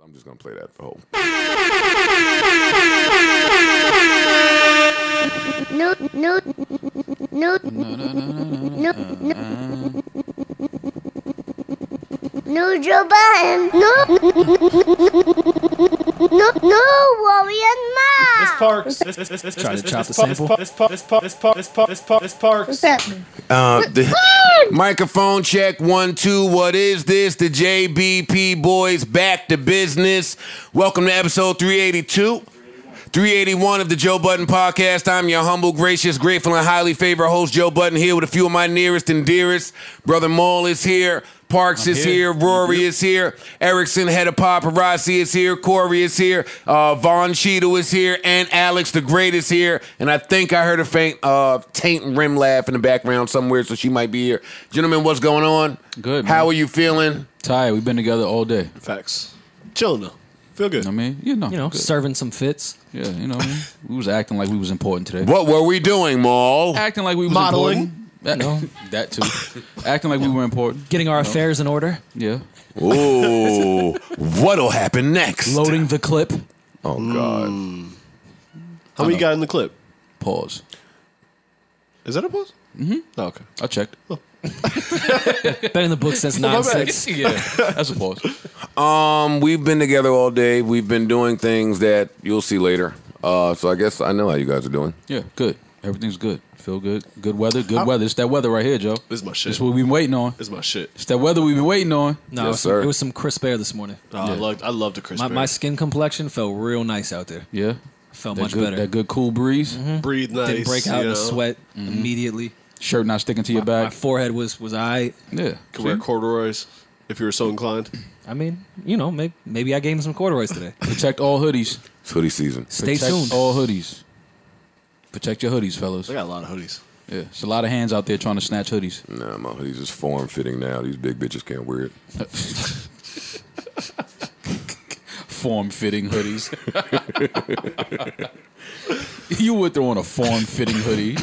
I'm just gonna play that for whole. No Joe Budden. No Rory and Ma. This Parks. Trying to chop the sample. This Parks. What's happening? The microphone check 1 2. What is this? The JBP boys back to business. Welcome to episode 382. 381 of the Joe Budden podcast. I'm your humble, gracious, grateful, and highly favored host, Joe Budden, here with a few of my nearest and dearest. Brother Maul is here. Parks is here. Rory is here. Erickson, head of paparazzi, is here. Corey is here. Von Cheadle is here. And Alex the Great is here. And I think I heard a faint taint rim laugh in the background somewhere, so she might be here. Gentlemen, what's going on? Good, man. How are you feeling? Tired. We've been together all day. Facts. Chilling though. Feel good. I mean, good. Serving some fits. Yeah, you know what I mean? We was acting like we was important today. What were we doing, Maul? Acting like we was Modeling. important. That too. Acting like we were important. Getting our affairs in order. Yeah. Ooh, what'll happen next? Loading the clip. Oh, God. How many you got in the clip? Pause. Is that a pause? Mm-hmm. Oh, okay. I checked. Bet in the book says 9-6. Yeah, that's a pause. We've been together all day. We've been doing things that you'll see later. So I guess I know how you guys are doing. Yeah, good. Everything's good. Feel good. Good weather. Good weather. It's that weather right here, Joe. This is my shit. It's what we've been waiting on. This is my shit. It's that weather we've been waiting on. No, Yes, sir. it was some crisp air this morning. Oh, I love the crisp My skin complexion felt real nice out there. Yeah. Felt That much good, better. That good cool breeze. Breathe nice. Didn't break out you in know. sweat immediately. Shirt not sticking to your My back. forehead was Eiht. Yeah. Could wear corduroys if you were so inclined. I mean, maybe I gave him some corduroys today. Protect all hoodies. It's hoodie season. Stay Protect tuned. all hoodies. Protect your hoodies, fellas. I got a lot of hoodies. Yeah, it's a lot of hands out there trying to snatch hoodies. Nah, my hoodies is form-fitting now. These big bitches can't wear it. Form-fitting hoodies. You would throw on a form-fitting hoodie.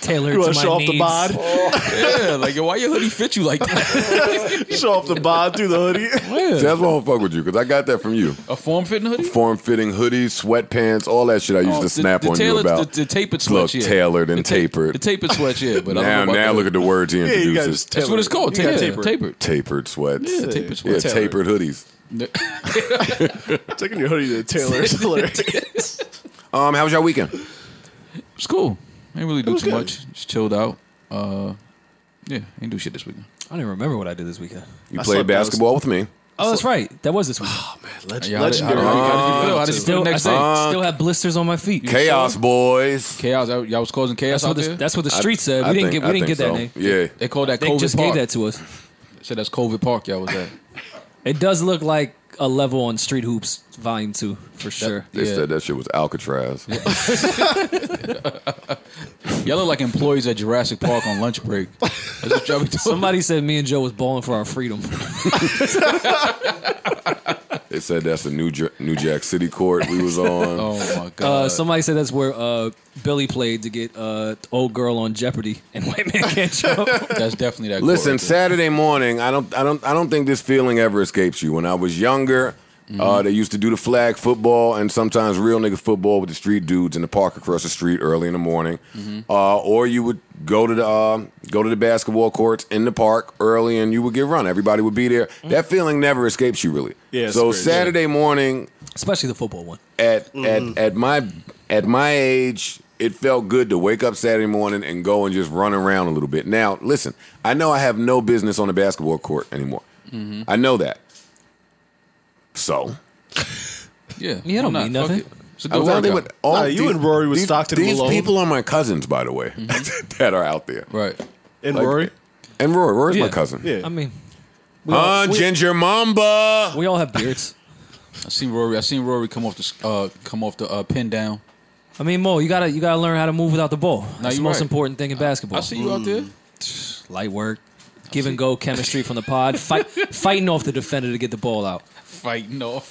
Tailored You to want to my show off needs. the bod? Yeah, like, yo, why your hoodie fit you like that? Show off the bod through the hoodie. See, that's why I don't fuck with you, because I got that from you. A form-fitting hoodie? Form-fitting hoodies, sweatpants, all that shit I used to snap on you about. The tapered Look, sweats, yeah. tailored and The tapered. tapered sweats, yeah. But I Now don't know about look at the words he Yeah, you introduces. guys. That's what it's called. You got Tapered. Tapered sweats. Yeah, tapered Yeah, sweats. tapered hoodies. Taking your hoodie to the tailor is hilarious. How was your weekend? It's cool. I didn't really do was too good. much. Just chilled out. Yeah, ain't do shit this weekend. I don't even remember what I did this weekend. You I played slept. basketball with me. Oh, that's right. That was this weekend. Oh, man. Yeah, Legendary. How did you feel? How did you feel Still, next I day? still have blisters on my feet. Chaos boys. Chaos. Y'all was causing chaos That's what, out there? that's what the street said. I We didn't think get that so. name. Yeah. They called that They COVID just Park. gave that to us. Said that's COVID Park y'all was at. It does look like a level on Street Hoops Volume 2, for sure. They Yeah. said that shit was Alcatraz. Y'all look like employees at Jurassic Park on lunch break. That's what y'all be doing. Somebody said me and Joe was balling for our freedom. They said that's the New Jack City court we was on. Oh my god. Somebody said that's where Billy played to get old girl on Jeopardy and white man can't jump. That's definitely that. Listen, court right there. Saturday morning, I don't think this feeling ever escapes you. When I was younger, they used to do the flag football and sometimes real nigga football with the street dudes in the park across the street early in the morning. Or you would go to the basketball courts in the park early and you would get run. Everybody would be there. That feeling never escapes you really. Yeah, it's so great. Saturday morning Especially the football one. at my age, it felt good to wake up Saturday morning and go and just run around a little bit. Now, listen, I know I have no business on the basketball court anymore. I know that. So, Yeah. Yeah, it don't why mean not? Fuck nothing. it. It's a I good was out there workout. with all You and Rory was these, Stockton These Malone. people are my cousins, by the way, that are out there. Right. And Like- Rory? And Rory's my Yeah. cousin. Yeah. I mean, we Ginger Mamba. all have beards. I seen Rory come off the pin down. I mean, Mo, you gotta learn how to move without the ball. That's the you're most right. important thing in basketball. I see you out there. Light work, give and go chemistry from the pod, fighting off the defender to get the ball out. Fighting off.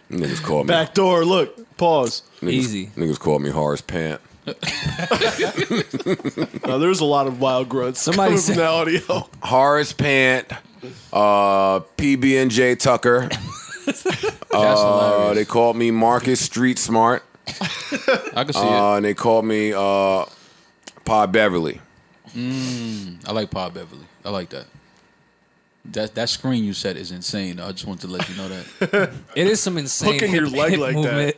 Niggas called me. Back door, look. Pause. Easy. Niggas called me Horace Pant. There's a lot of wild grunts Somebody coming said- from the audio. Horace Pant. PB&J Tucker. That's hilarious. They called me Marcus Street Smart. I can see it. And they called me Pa Beverly. I like Pa Beverly. I like that. That screen you set is insane. I just wanted to let you know that. It is some insane Hooking your leg hip like movement.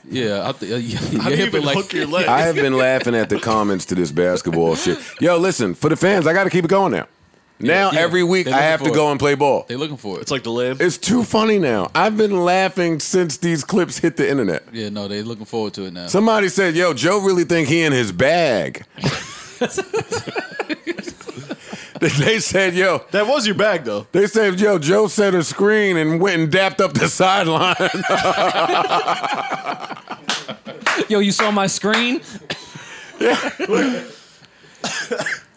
Yeah, How do you even hook your leg? I have been laughing at the comments to this basketball shit. Yo, listen, for the fans, I got to keep it going now. Now, Yeah, every week, they're I looking have to for go it. and play ball. They looking for it. It's like the lamb. It's too funny now. I've been laughing since these clips hit the internet. Yeah, no, they looking forward to it now. Somebody said, yo, Joe really think he in his bag. They said, yo. That was your bag, though. They said, yo, Joe set a screen and went and dapped up the sideline. Yo, you saw my screen? Yeah.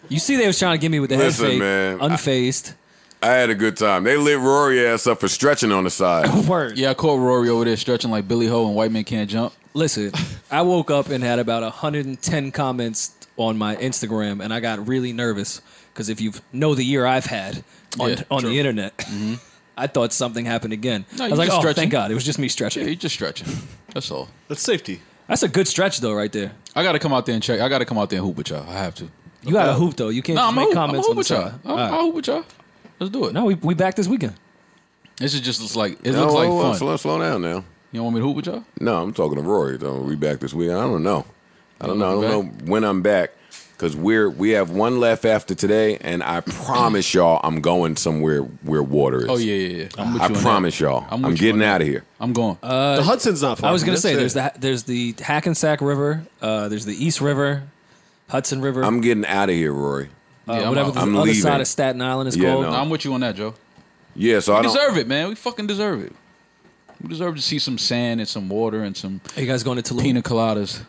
You see they was trying to get me with the head Listen, fake. man. Unfazed. I had a good time. They lit Rory ass up for stretching on the side. Word. Yeah, I caught Rory over there stretching like Billy Ho and White Man Can't Jump. Listen, I woke up and had about 110 comments on my Instagram, and I got really nervous because if you know the year I've had on true. the internet, I thought something happened again. No, I you was like, just oh, stretching. thank God. It was just me Yeah, stretching. you just stretching. That's all. That's safety. That's a good stretch, though, right there. I got to come out there and check. I got to come out there and hoop with y'all. I have to. You got to hoop, though. You can't No, just I'm make hoop comments on the with y'all. side. I'll hoop with y'all. Let's do it. No, we back this weekend. This is just like it looks like fun. Slow down now. You don't want me to hoop with y'all? No, I'm talking to Rory. Though. We back this week. I don't know. I don't You know when I'm back because we have one left after today, and I promise y'all I'm going somewhere where water is. Oh yeah. I'm with I you on promise that. y'all I'm I'm with you getting on that. out of here. I'm going. The Hudson's not far. I was going gonna to say there's the Hackensack River, there's the East River, Hudson River, I'm getting out of here, Rory. Yeah, whatever the I'm other leaving. side of Staten Island is Yeah, called. no. I'm with you on that, Joe. Yeah, so I We don't. deserve it, man. We fucking deserve it. We deserve to see some sand and some water and some Are you guys going to Tulum? pina coladas.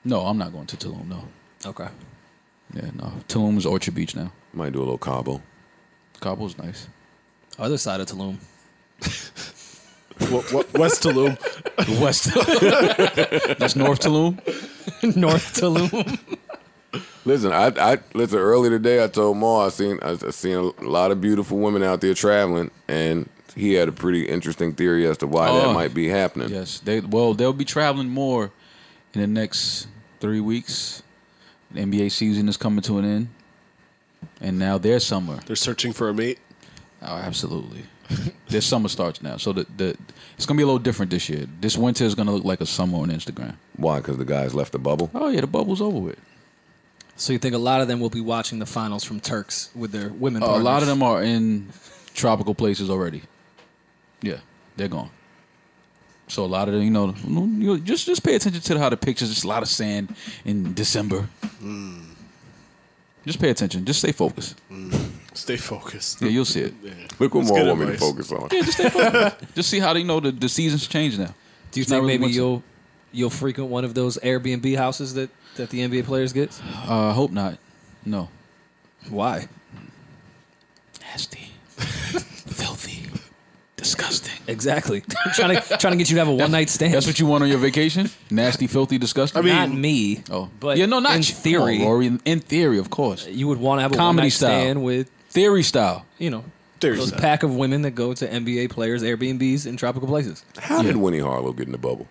No, I'm not going to Tulum. No. Okay. Yeah, no. Tulum is Orchard Beach now. Might do a little Cabo. Cabo's nice. Other side of Tulum. West Tulum. West. That's North Tulum. North Tulum. Listen, I listen. Earlier today, I told Ma I seen a lot of beautiful women out there traveling, and he had a pretty interesting theory as to why that might be happening. Yes. They'll be traveling more in the next 3 weeks. The NBA season is coming to an end. And now their summer. They're searching for a mate. Oh, absolutely. Their summer starts now. So it's going to be a little different this year. This winter is going to look like a summer on Instagram. Why? Because the guys left the bubble. Oh, yeah, the bubble's over with. So you think a lot of them will be watching the finals from Turks with their women A partners? lot of them are in tropical places already. Yeah, they're gone. So a lot of them, you just pay attention to how the pictures. Just a lot of sand in December. Just pay attention. Just stay focused. Stay focused. Yeah, you'll see it. Look what That's more good want me to advice. focus on. Yeah, just stay focused. Just see how the seasons change now. Do you It's not think really maybe winter. you'll frequent one of those Airbnb houses that the NBA players get? I hope not. No. Why? Nasty. Filthy. Disgusting. Exactly. trying to get you to have a one night stand. That's what you want on your vacation? Nasty, filthy, disgusting? I mean- Not me. oh. but yeah, no, not in you. theory. Come on, Rory. In theory, of course. You would want to have a Comedy one night style. stand with Theory style. Theory those style. pack of women that go to NBA players' Airbnbs in tropical places. How did Winnie Harlow get in the bubble?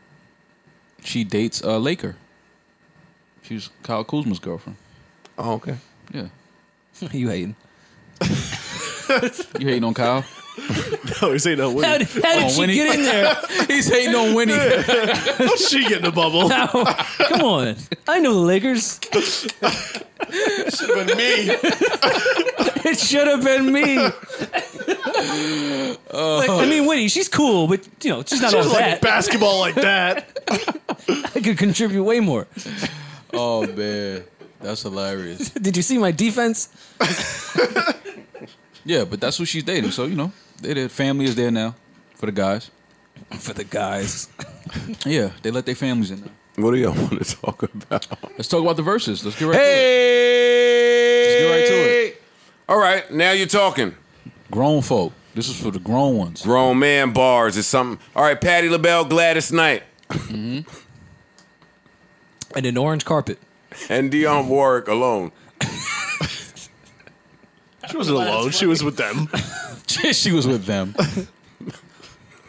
She dates a Laker. She's Kyle Kuzma's girlfriend. Oh, okay. Yeah. You hating? You hating on Kyle? No, he's saying no How winning. did she Winnie. get in there? He's hating on Winnie. How's she get in the bubble? Now, come on. I know the Lakers. Should have been me. It should have been me. I mean, Winnie, she's cool, but she's not all Just like that. basketball like that. I could contribute way more. Oh, man. That's hilarious. Did you see my defense? Yeah, but that's who she's dating. So, their family is there now for the guys. For the guys. Yeah, they let their families in now. What do y'all want to talk about? Let's talk about the Verzuz. Let's get right to it. Hey! Let's get right to it. All right, now you're talking. Grown folk. This is for the grown ones. Grown man bars is something. All right, Patti, LaBelle, Gladys Knight, And an orange carpet. and Dionne Warwick alone. She wasn't alone. She was with them. She was with them.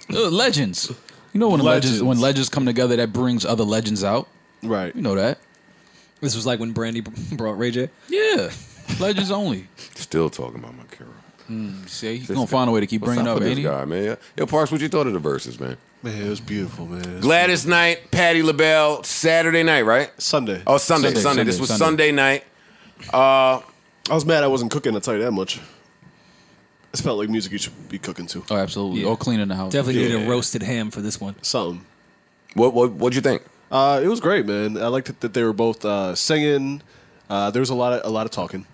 Legends. You know when legends come together, that brings other legends out. Right. You know that. This was like when Brandy brought Ray J. Yeah. Legends only. Still talking about my Carol. See, he's gonna find a way to keep bringing up, ain't he? Guy, man. Yo, Parks, what you thought of the verses, man? Man, it was beautiful, man. Gladys night, Patti LaBelle, Saturday night, right? Sunday. Oh, Sunday. This was Sunday night. I was mad I wasn't cooking, I'll tell you that much. It felt like music you should be cooking to. Oh, absolutely. Yeah. Or cleaning the house. Definitely need a roasted ham for this one. Something. What'd you think? It was great, man. I liked it that they were both singing. There was a lot of talking.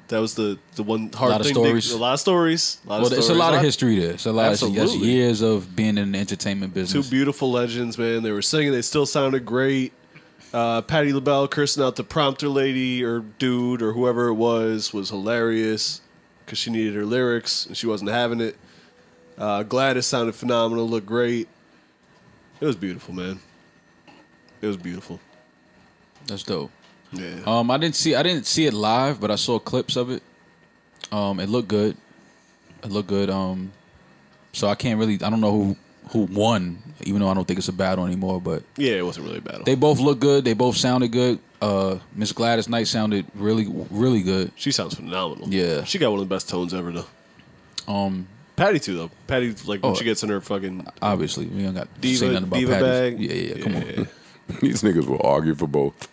That was the one hard thing. A lot of stories. It's a lot of history there. It's a lot of Absolutely. years of being in the entertainment business. Two beautiful legends, man. They were singing. They still sounded great. Patti LaBelle cursing out the prompter lady or dude or whoever it was hilarious because she needed her lyrics and she wasn't having it. Gladys sounded phenomenal. Looked great. It was beautiful, man. It was beautiful. That's dope. Yeah. I didn't see it live, but I saw clips of it. It looked good. So I don't know who won, even though I don't think it's a battle anymore, but Yeah, it wasn't really a battle. they both looked good. They both sounded good. Miss Gladys Knight sounded really, really good. She sounds phenomenal. Yeah. She got one of the best tones ever, though. Patti, too, though. Patti, like, when she gets in her fucking Obviously, we don't got to diva, say nothing about diva Patty. bag. Yeah, come on. These niggas will argue for both.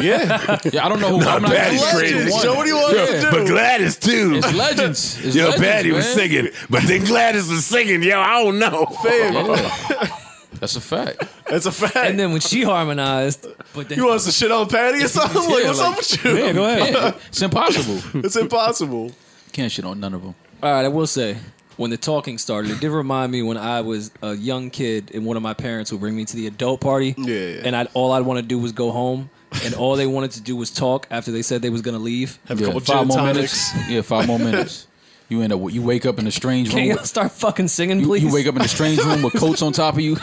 Yeah. Yeah, I don't know who. I'm not Patty's sure crazy. who won. Joe, what do you want us to do? But Gladys, too. It's legends. It's Yo, legends, Patti was man. singing, but then Gladys was singing. Yo, I don't know. Yeah. That's a fact. That's a fact. And then when she harmonized, but then You want us to shit on Patti or something? Like, what's up with you? yeah, go ahead. Yeah, it's impossible. It's impossible. Can't shit on none of them. All right, I will say, when the talking started, it did remind me when I was a young kid and one of my parents would bring me to the adult party. Yeah. And all I'd want to do was go home, and all they wanted to do was talk after they said they was going to leave. Have a couple 5 gin more tonics. minutes. Yeah, 5 more minutes. You wake up in a strange Can room. you start fucking singing, You, please? you wake up in a strange room with coats on top of you.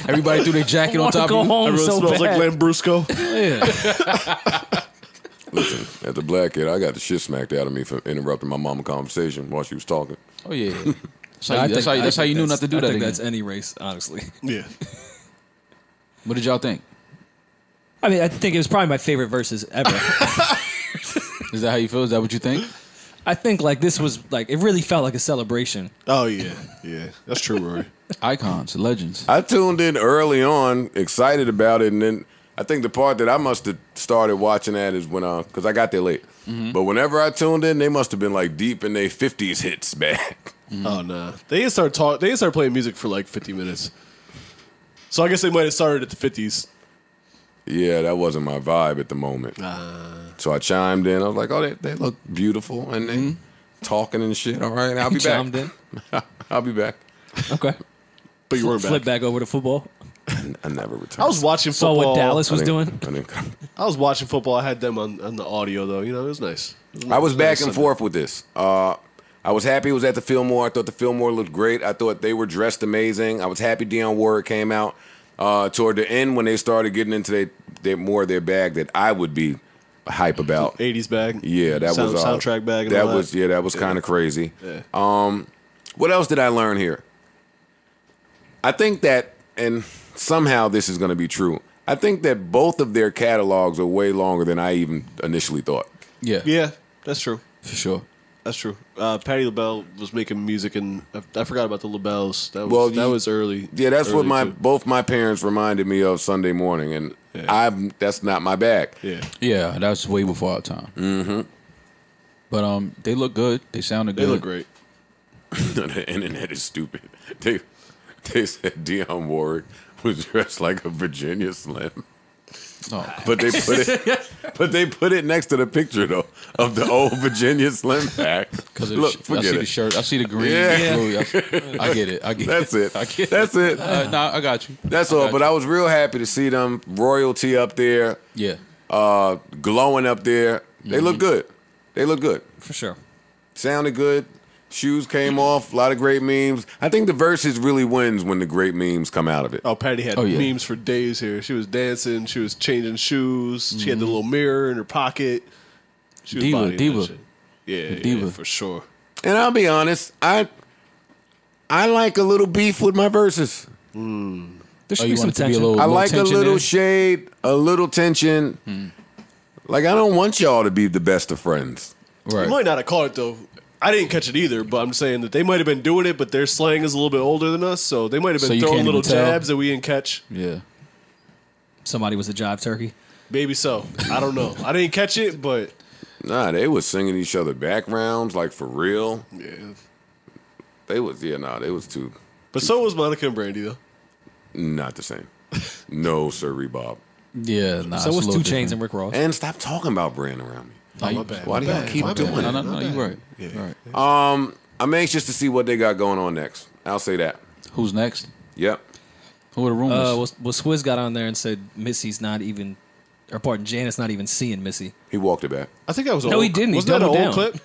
Everybody threw their jacket I on wanna top go of you. home Everyone so smells bad. like Lambrusco. Yeah. Listen, as a black kid, I got the shit smacked out of me for interrupting my mama conversation while she was talking. Oh yeah. I That's think how you knew not to do I that think again. that's any race, honestly. Yeah. What did y'all think? I mean, I think it was probably my favorite verses ever. Is that how you feel? Is that what you think? I think like this was like it really felt like a celebration. Oh, yeah. Yeah. That's true, Rory. Icons, legends. I tuned in early on, excited about it, and then I think the part that I must have started watching at is when because I got there late. But whenever I tuned in, they must have been like deep in their 50s hits back. Oh, nah. They didn't start playing music for like 50 minutes. So I guess they might have started at the 50s. Yeah, that wasn't my vibe at the moment. So I chimed in. I was like, oh, they look beautiful, and they talking and shit. All right, I'll be back. Chimed in. I'll be back. Okay. But you weren't Flip back. back over to football. I never returned. I was watching Saw football. what Dallas was I doing. didn't come. I was watching football. I had them on the audio, though. You know, it was nice. I was back and Sunday. forth with this. I was happy it was at the Fillmore. I thought the Fillmore looked great. I thought they were dressed amazing. I was happy Dionne Warwick came out. Toward the end, when they started getting into more of their bag that I would be hype about. 80s bag. Yeah, that was soundtrack bag. And that all was that was kind of crazy. Yeah. What else did I learn here? I think that, and somehow this is going to be true. I think that both of their catalogs are way longer than I even initially thought. Yeah, Yeah, that's true. for sure. That's true. Patti LaBelle was making music, and I forgot about the LaBelles. That was Well, that was early. Yeah, that's what early, too. both my parents reminded me of Sunday morning, and that's not my bag. Yeah. Yeah, that's way before our time. Mm-hmm. But they look good. They sounded They good. look great. The internet is stupid. They said Dionne Warwick was dressed like a Virginia Slim. Oh, But they put it next to the picture though of the old Virginia Slim pack. because Look, I forget see the it. shirt. I see the green. Yeah. Blue. I get it. I get That's it. I get That's it. Nah, I got you. That's I all. got But you. I was real happy to see them royalty up there, Yeah. glowing up there. They look good. They look good. For sure. Sounded good. Shoes came off. A lot of great memes. I think the Versus really wins when the great memes come out of it. Oh, Patti had yeah. memes for days here. She was dancing. She was changing shoes. She had the little mirror in her pocket. She was bodying that Diva. shit. Yeah, for sure. And I'll be honest, I like a little beef with my verses. There should be some tension. I like a little shade, a little tension. Like, I don't want y'all to be the best of friends. Right. You might not have caught it, though. I didn't catch it either, but I'm saying that they might have been doing it, but their slang is a little bit older than us, so they might have been throwing little jabs that we didn't catch. Yeah. Somebody was a jive turkey. Maybe so. I don't know. I didn't catch it, but... Nah, they was singing each other backgrounds, like, for real. Yeah. They was too... But so was Monica and Brandy, though. Not the same. No, sir, Bob. Yeah, nah. So was 2 Chainz and Rick Ross. And stop talking about Brand around me. My bad. Why do y'all keep doing it? No, you're right. Yeah. Right. I'm anxious to see what they got going on next. I'll say that. Who's next? Yep. Who are the rumors? Well, Swizz got on there and said Missy's not even, or pardon, Janet's not even seeing Missy. He walked it back. I think that was No, he didn't. He Wasn't that an doubled old down. clip?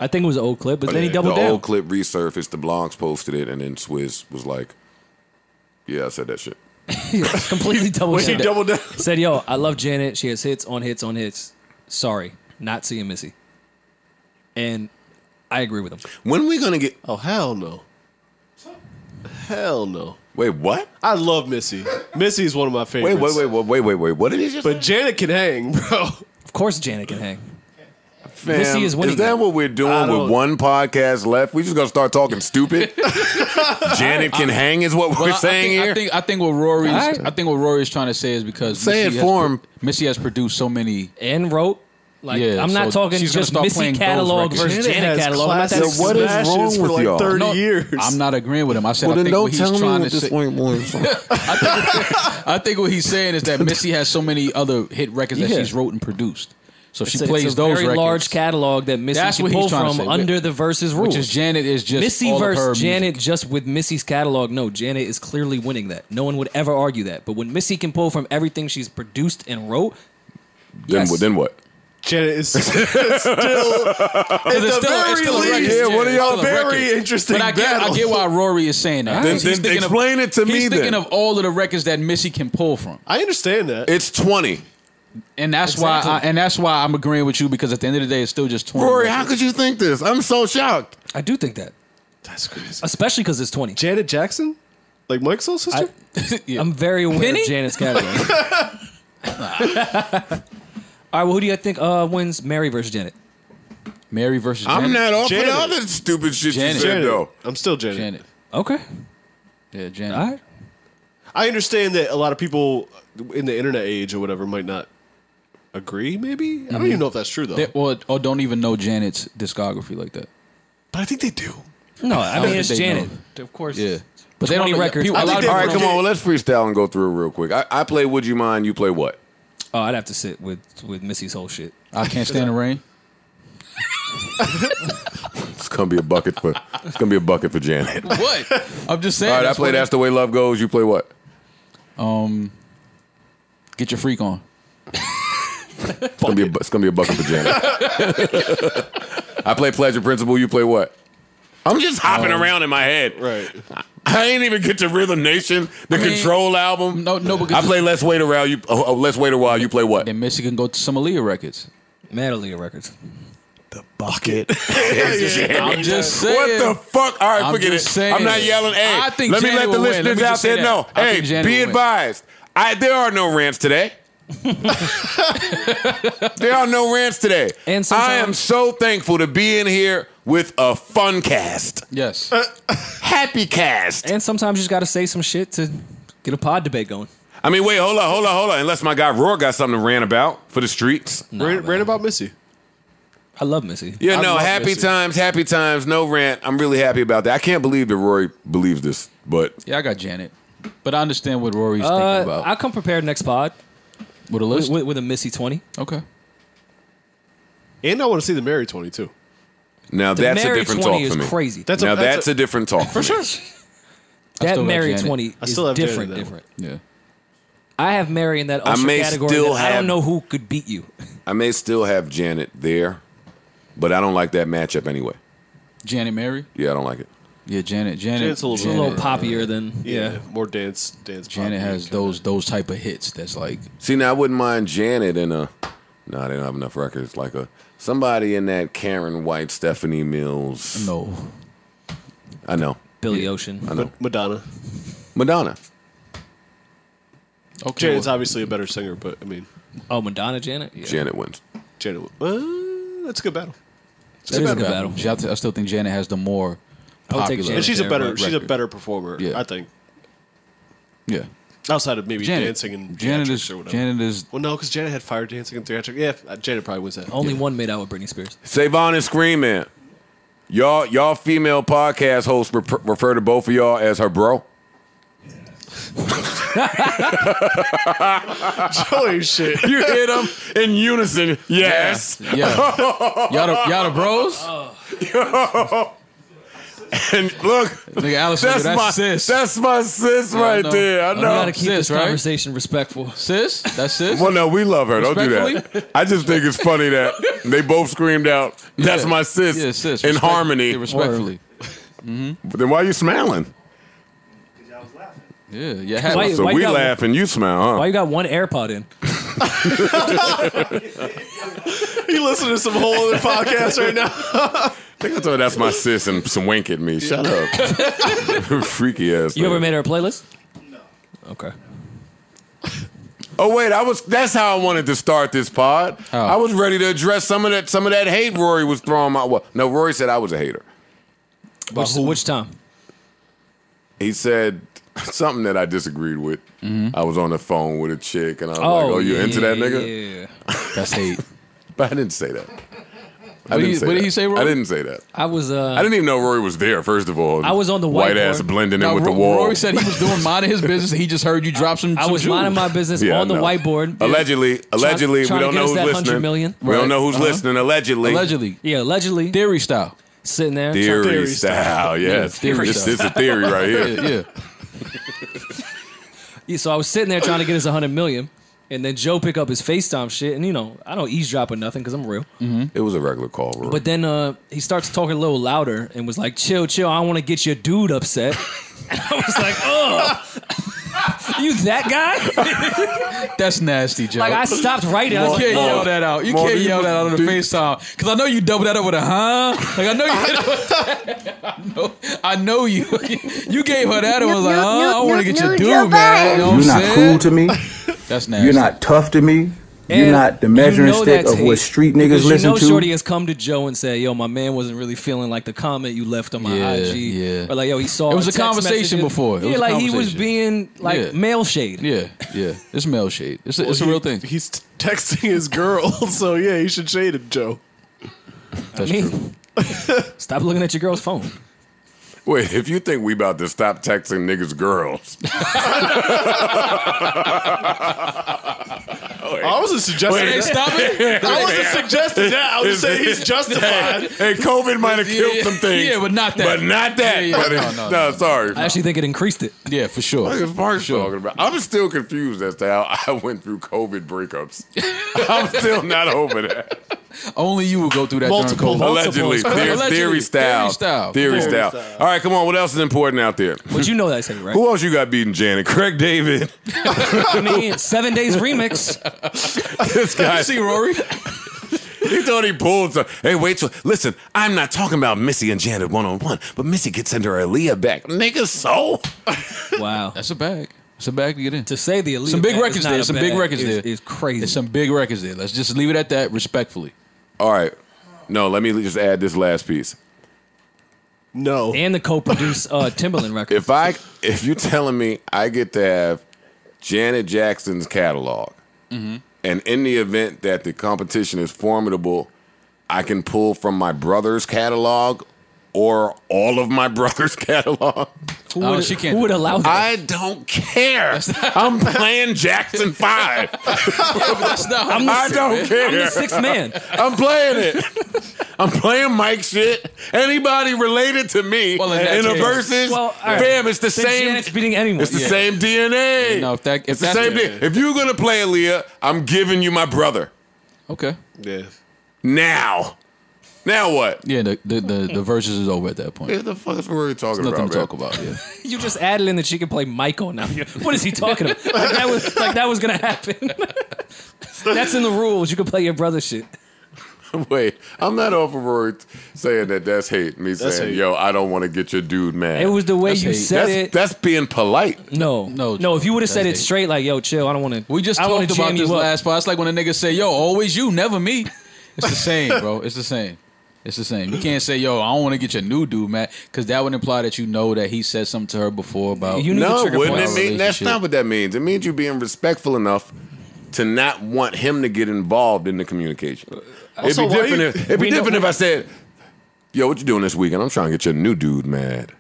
I think it was an old clip, but then he doubled the down. old clip resurfaced. The blogs posted it, and then Swizz was like, "Yeah, I said that shit." Completely doubled He down. doubled down. Said, "Yo, I love Janet. She has hits on hits on hits. Sorry, not seeing Missy." And I agree with him. When are we gonna get? Oh, hell no. Hell no. Wait, what? I love Missy. Missy is one of my favorites. Wait. What did he just? But Janet can hang, bro. Of course, Janet can hang. Fam, Missy is winning that that. what we're doing with one podcast left? We just gonna start talking stupid? Janet can hang is what we're saying here. I think what Rory's trying to say is because Say it for him. Missy has produced so many And wrote. Like, Yeah, I'm not so talking she's gonna just start Missy playing those catalog records. versus Janet Janet has catalog. I'm not that classic What is smashes wrong for with like y'all? 30 No, years. I'm not agreeing with him. I said Well, I then think what don't he's tell me trying what to this say. white boy is. I think what he's saying is that Missy has so many other hit records that Yeah. she's wrote and produced. So she It's plays a those very records. large catalog that Missy That's can what pull he's trying to from say. under the versus rules. Which is Janet is just Missy all of her versus Janet music. just with Missy's catalog. No, Janet is clearly winning that. No one would ever argue that. But when Missy can pull from everything she's produced and wrote, yes. Then what? Janet is still at the very least. Yeah, what are y'all very interesting But I battle. get why Rory is saying that. Then He's thinking explain it to me He's thinking then. of all of the records that Missy can pull from. I understand that. It's 20. And that's Exactly. why I'm agreeing with you, because at the end of the day it's still just 20. Rory, records. how could you think this? I'm so shocked. I do think that. That's crazy. Especially because it's 20. Janet Jackson? Like Mike's soul sister? Yeah. I'm very aware Penny? of Janet's catalog. All right, well, who do you think wins Mary versus Janet? Mary versus Janet. I'm not off for Janet. the other stupid shit Janet. you said, though. I'm still Janet. Janet. Okay. Yeah, Janet. All right. I understand that a lot of people in the internet age or whatever might not agree, maybe? I don't even know if that's true, though. Or don't even know Janet's discography like that. But I think they do. No, I don't mean, think it's they Janet. know. Of course. Yeah. But they 20 don't records. People, I a think lot they of All right, people come don't on. Well, let's freestyle and go through it real quick. I play Would You Mind? You play what? Oh, I'd have to sit with Missy's whole shit. I Can't Stand the Rain. It's gonna be a bucket for Janet. All What? I'm just saying. right, I play That's the Way Love Goes. You play what? Get Your Freak On. It's gonna be a bucket for Janet. I play Pleasure Principle. You play what? I'm just hopping around in my head. Right. I ain't even get to Rhythm Nation, the Control album. No, because I play Let's Wait a While. Let's Wait a While. You play what? then Missy can go to some Aaliyah records. Madalia Records. The bucket. I'm just saying. What the fuck? All right, I'm forget it. just saying. I'm not yelling. Hey, I think let me Janet let the will win. Let listeners me out just say there that. know. I Hey, think Janet be will win. advised. There are no rants today. There are no rants today. And sometimes- I am so thankful to be in here with a fun cast, Yes. happy cast. And sometimes you just got to say some shit to get a pod debate going. I mean, wait, hold on. Unless my guy Rory got something to rant about for the streets. Rant about Missy. I love Missy. Yeah, I no, love happy Missy. times, no rant. I'm really happy about that. I can't believe that Rory believes this, but Yeah, I got Janet. But I understand what Rory's thinking about. I'll come prepared next pod With a list? with a Missy 20. Okay. And I want to see the Mary 20, too. now The that's a Mary different 20 talk is for me. crazy. That's That's a different talk for For me. sure. That still got Mary Janet. 20 I is still have Janet different. in that Different. Yeah. I have Mary in that Usher may category. still That I have- don't know who could beat you. I may still have Janet there, but I don't like that matchup anyway. Janet Mary? Yeah, I don't like it. Yeah, Janet. Janet's a little It's a little poppier than Yeah. More dance. Janet pop has kinda. those type of hits that's like See, now I wouldn't mind Janet in a No, they don't have enough records. Like somebody in that Karen White, Stephanie Mills. No. I know. Billy Ocean. I know. Madonna. Okay. Janet's obviously a better singer, but I mean, Oh, Madonna, Janet? Yeah. Janet wins. Janet. That's a good battle. That is a good battle. I still think Janet has the more I would take popular. Janet. And she's a record. better performer. Yeah. I think. Yeah. Outside of maybe Janet. dancing and Janet theatrics is. or whatever. Janet is. Well, no, because Janet had fire dancing and theatrics. Yeah, Janet probably wins that. Only one made out with Britney Spears. Savon and Scream Man. Y'all female podcast hosts refer to both of y'all as her bro. Joey shit. You hear them in unison. Yes. Yeah. Y'all the bros? And look, Nigga, Alex, that's sis. That's my sis right there. I We know. gotta keep Sis, this right? conversation respectful. Sis? That's sis? Well, no, we love her. Don't do that. Respectfully? I just think it's funny that they both screamed out, "That's Yeah. my sis," Yeah, sis. in harmony. Yeah, respectfully. But then why are you smiling? Yeah. Yeah. Why- So why you we got- laugh and you smile, huh? Why you got one AirPod in? You listen to some whole other podcast right now. I think I thought that's my sis and some wink at me. Shut up. Freaky ass. You thing. ever made her a playlist? No. Okay. Oh wait, that's how I wanted to start this pod. How? I was ready to address some of that hate Rory was throwing my well, no, Rory said I was a hater. Which time? He said something that I disagreed with. I was on the phone with a chick and I was like, "Oh, you yeah, into that nigga?" Yeah. That's hate. But I didn't say that. What did he say, Rory? I didn't say that. I was I didn't even know Rory was there. First of all, I was on the white whiteboard. ass blending Now, in with the wall. Rory said he was doing minding his business. He just heard you drop some. I was jewels. minding my business Yeah, on the I know. whiteboard. Allegedly, trying we to don't get know us who's that 100 listening. million. We don't Right. know who's listening. Allegedly, Allegedly. Yeah, allegedly Theory style. sitting there. theory style. Yes, theory this style. is a theory right here. Yeah. Yeah, so I was sitting there trying to get us 100 million, and then Joe pick up his FaceTime shit, and I don't eavesdrop or nothing because I'm real. It was a regular call, Rory. But then he starts talking a little louder and was like, "Chill, I don't want to get your dude upset." And I was like, "Oh, you that guy?" That's nasty, Joe. Like I stopped writing. I You was can't like, yell "Oh." that out. You Mark, can't you- yell that out on the dude. FaceTime. Because I know you double that up with a huh. Like I know you hit it with that. I know you. You gave her that and was like, huh? I want to get your dude, man. You know what I'm You're not saying? cool to me. That's nasty. You're not tough to me. You're And not the measuring stick that's of what hate, street because niggas listen to. Shorty has come to Joe and said, "Yo, my man wasn't really feeling like the comment you left on my Yeah, IG." yeah. Or like, "Yo, he saw." It was a text conversation messages. before. It Yeah, was a like he was conversation. being like Yeah. male shade. Yeah. It's male shade. It's a real thing. He's texting his girl, so yeah, he should shade him, Joe. That's I mean, true. Stop looking at your girl's phone. Wait, if you think we about to stop texting niggas girls, I wasn't suggesting Hey, that. stop it. I wasn't suggesting that. I was just saying he's justified. hey, COVID might have killed some things. Yeah, but not that. But not that. Yeah, buddy. no. Sorry. I actually think it increased it. Yeah, for sure. What is Mark talking about? I'm still confused as to how I went through COVID breakups. I'm still not over that. Only you would go through that Multiple. during COVID. Allegedly. Allegedly. Theory style. Theory Theory style. style. All right, come on. What else is important out there? But you know that's hate, right? Who else you got beating Janet? Craig David. I mean, 7 Days remix. This guy. See, Rory? He thought he pulled some. Hey, wait till. Listen, I'm not talking about Missy and Janet one-on-one, but Missy gets into her Aaliyah back. Nigga, so? Wow. That's a bag. It's a bag to get in. To say the elite Some big bag records is not there. a Some big bag records there. is crazy. There's some big records there. Let's just leave it at that respectfully. All right. No, let me just add this last piece. No. And the co-produced Timberland record. If you're telling me I get to have Janet Jackson's catalog, and in the event that the competition is formidable, I can pull from my brother's catalog or all of my brother's catalog. She can't. Who would allow that? I don't care. I'm playing Jackson 5. That's not I don't care. I'm the sixth man. I'm playing it. I'm playing Mike shit. Anybody related to me Well, in that in a case- versus, Well, all right. fam, it's the Then same. Janet's beating anyone. It's the Yeah. same DNA. No, if it's the that's same DNA. If you're gonna play Aaliyah, I'm giving you my brother. Okay. Yeah. Now what? Yeah, the verses is over at that point. What the fuck is Rory talking Nothing about? to man? talk about. Yeah. You just added in that she can play Michael now. What is he talking about? Like that was gonna happen. That's in the rules. You can play your brother shit. Wait, I'm not over Rory saying that that's hate. Me saying, hate. yo, I don't want to get your dude mad. It was the way That's you hate. said it. That's being polite. No. If you would have said it hate. straight, like, yo, chill, I don't want to. We just talked about this last part. It's like when a nigga say, yo, always you, never me. It's the same, bro. It's the same. It's the same. You can't say, yo, I don't want to get your new dude mad, because that would imply that you know that he said something to her before about. You need No, the trigger wouldn't points. it mean? That's not what that means. It means you being respectful enough to not want him to get involved in the communication. It'd be different if I said, yo, what you doing this weekend? I'm trying to get your new dude mad.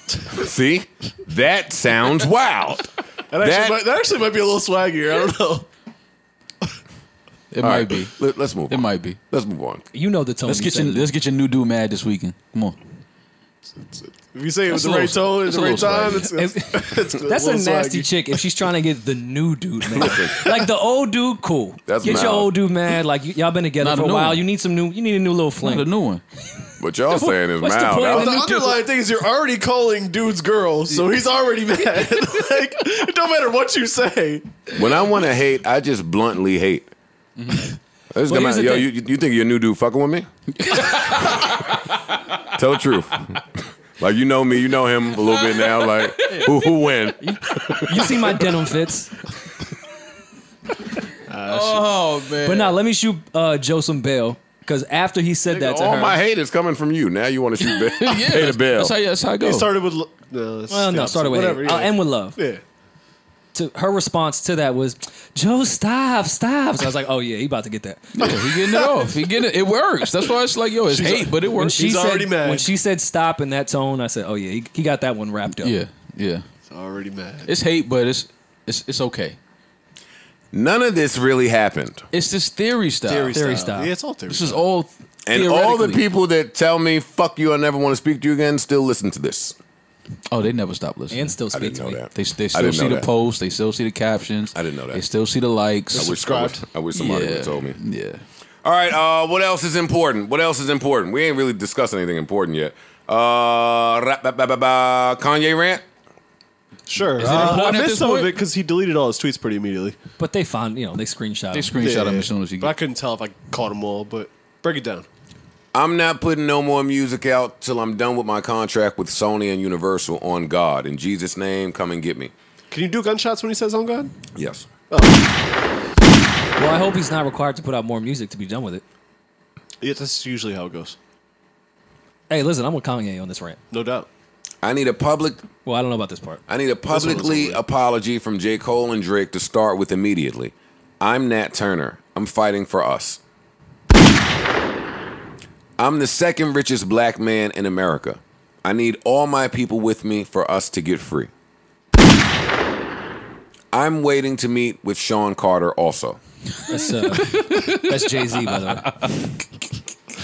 See? That sounds wild. That actually might be a little swaggier. I don't know. It might be. Let's move on. It might be. Let's move on. You know the tone. Let's get your new dude mad this weekend. Come on. If you say it with That's the right tone at the right time, That's a nasty chick if she's trying to get the new dude mad. Like the old dude, cool. That's get your mild. old dude mad. Like y'all been together Not for a a new while. one. You need a new little fling. Not a new one. What y'all saying is what's the mild. point of The the new underlying thing is you're already calling dudes girls, so he's already mad. Like, it don't matter what you say. When I want to hate, I just bluntly hate. This Well, guy, here's the yo, thing. you think your new dude fucking with me? Tell the truth. Like, you know me, you know him a little bit now. Like, who win? You see my denim fits. Oh, man. But now let me shoot Joe some bail, because after he said that to All her, my hate is coming from you. Now you want to shoot hate a bill. That's how it He goes. started with started with whatever. hate. I'll end with love. Yeah. To her response to that was, Joe, stop. So I was like, oh yeah, he about to get that. Yeah, he getting it off. He getting it. It works. That's why it's like, yo, it's hate, but it When works. she He's said, already mad. When she said stop in that tone, I said, oh yeah, he got that one wrapped up. Yeah. He's already mad. It's hate, but it's okay. None of this really happened. It's this theory style. Theory style. Yeah, it's all theory This is style. all And all the theoretically. people that tell me, fuck you, I never want to speak to you again, still listen to this. Oh, they never stop listening. And still I speak didn't to know me. that. They I still didn't see know the that. posts. They still see the captions. I didn't know that. They still see the likes. I wish somebody would have told me. Yeah. All right, what else is important? We ain't really discussed anything important yet. Kanye Rant? Sure. Is it important I at missed this some of point? it because he deleted all his tweets pretty immediately. But they found, they screenshot They him. screenshot them as soon as he But I gets. couldn't tell if I caught them all, but break it down. I'm not putting no more music out till I'm done with my contract with Sony and Universal on God. In Jesus' name, come and get me. Can you do gunshots when he says on God? Yes. Well, I hope he's not required to put out more music to be done with it. Yeah, that's usually how it goes. Hey, listen, I'm with Kanye on this rant. No doubt. I need a Well, I don't know about this part. publicly apology from J. Cole and Drake to start with immediately. I'm Nat Turner. I'm fighting for us. I'm the second richest black man in America. I need all my people with me for us to get free. I'm waiting to meet with Sean Carter also. That's Jay-Z, by the way.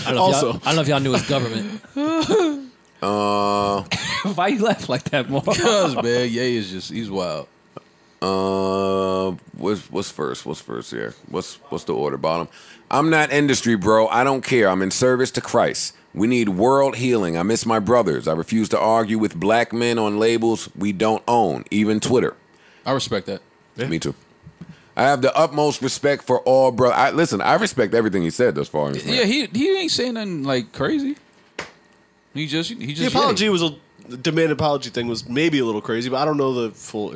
I don't know if y'all knew his government. Why you laugh like that, Mark? Because, man, Ye is just, he's wild. What's first here? What's the order? Bottom. I'm not industry, bro. I don't care. I'm in service to Christ. We need world healing. I miss my brothers. I refuse to argue with black men on labels we don't own, even Twitter. I respect that. Yeah. Me too. I have the utmost respect for all listen, I respect everything he said thus far. Yeah, he ain't saying nothing like crazy. He just The apology the demand apology thing was maybe a little crazy, but I don't know the full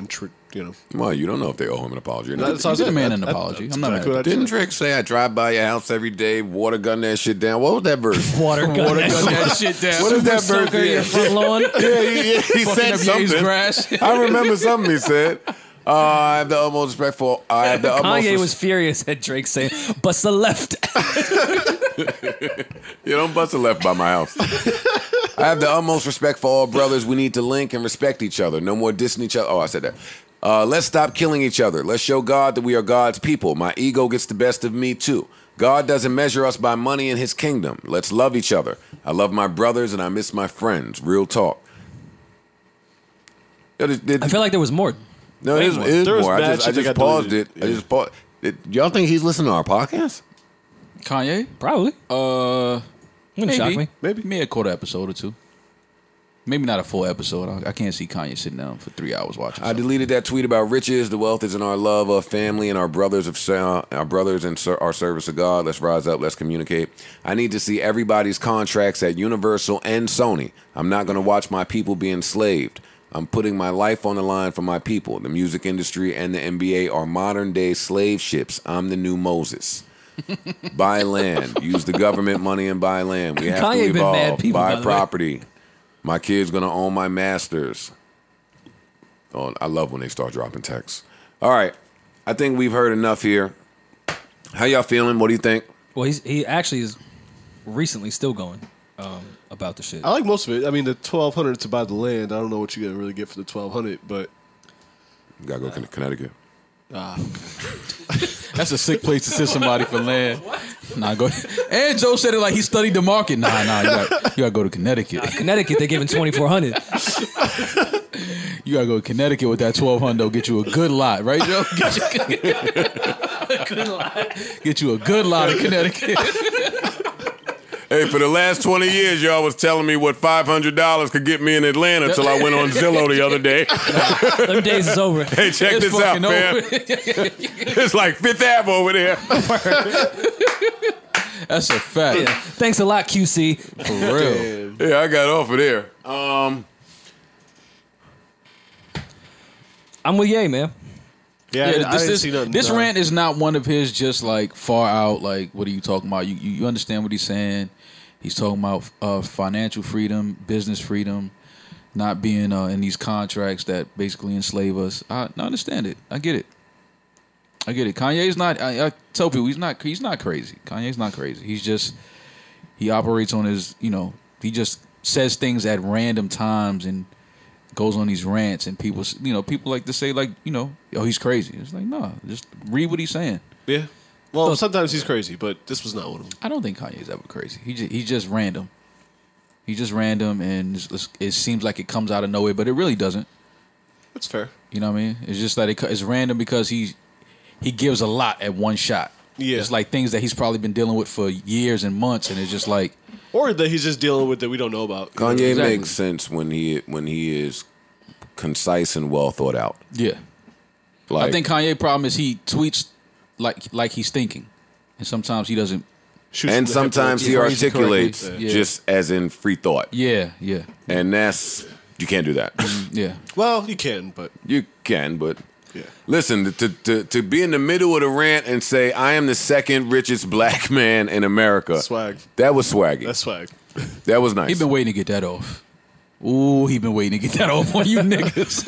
Well, you don't know if they owe him an apology or not. That's what I He's a said. man an apology. I'm not mad at that. Didn't Drake say I drive by your house every day, water gun that shit down? What was that verse? Water gun. that shit down. What is that verse? Soaker in your front lawn. He Fucking said up Ye's something. grass. I remember something he said. I have the utmost respect for. I have the utmost. Kanye was furious at Drake saying, "Bust the left." You don't bust a left by my house. I have the utmost respect for all brothers. We need to link and respect each other. No more dissing each other. Oh, I said that. Let's stop killing each other. Let's show God that we are God's people. My ego gets the best of me too. God doesn't measure us by money in his kingdom. Let's love each other. I love my brothers and I miss my friends. Real talk. I feel like there was more. No, it is There was more. I bad just shit that got paused it. deleted. I just paused it. Y'all think he's listening to our podcast? Kanye? Probably. Wouldn't shock me. Maybe a quarter episode or two. Maybe not a full episode. I can't see Kanye sitting down for 3 hours watching. I deleted that tweet about riches. The wealth is in our love of family and our brothers and our service of God. Let's rise up. Let's communicate. I need to see everybody's contracts at Universal and Sony. I'm not going to watch my people be enslaved. I'm putting my life on the line for my people. The music industry and the NBA are modern-day slave ships. I'm the new Moses. Buy land. Use the government money and buy land. We have Kanye to been mad evolve. people, by Buy the way. property. My kid's going to own my masters. Oh, I love when they start dropping texts. All right. I think we've heard enough here. How y'all feeling? What do you think? Well, he actually is recently still going about the shit. I like most of it. I mean, the $1,200 to buy the land. I don't know what you gotta really get for the $1,200, but You got to go to Connecticut. That's a sick place to send somebody for land. Nah, go. And Joe said it like he studied the market. Nah, you gotta go to Connecticut. Connecticut, they're giving $2,400. You gotta go to Connecticut with that $1,200. Get you a good lot, right, Joe? Get you a good lot in Connecticut. Hey, for the last 20 years, y'all was telling me what $500 could get me in Atlanta till I went on Zillow the other day. Them days is over. Hey, check It's this out, fucking man. over. It's like Fifth Ave over there. That's a fact. Yeah. Thanks a lot, QC. For real. Yeah, I got off of there. I'm with Ye, man. yeah, I didn't see nothing. This rant is not one of his just like far out, like, what are you talking about? You understand what he's saying. He's talking about financial freedom, business freedom, not being in these contracts that basically enslave us. I understand it. I get it. Kanye's not. I tell people he's not crazy. Kanye's not crazy. He operates on his. He just says things at random times and goes on these rants, and people like to say like, oh, he's crazy. It's like, no, just read what he's saying. Yeah. Well, sometimes he's crazy, but this was not one of them. I don't think Kanye's ever crazy. He's just random. He's just random, and it seems like it comes out of nowhere, but it really doesn't. That's fair. You know what I mean? It's just that it's random because he gives a lot at one shot. Yeah. It's like things that he's probably been dealing with for years and months, and it's just like, Or that he's just dealing with that we don't know about. Kanye Exactly. makes sense when he is concise and well thought out. yeah. Like, I think Kanye's problem is he tweets like he's thinking, and sometimes he doesn't. Shoots and from the hip sometimes he phrase it articulates correctly. Yeah. just as in free thought. Yeah. And you can't do that. Yeah. Well, you can, but You can, but yeah. listen, to be in the middle of the rant and say, I am the second richest black man in America. Swag. That was swaggy. That's swag. That was nice. He been waiting to get that off. Ooh, he been waiting to get that off on you niggas.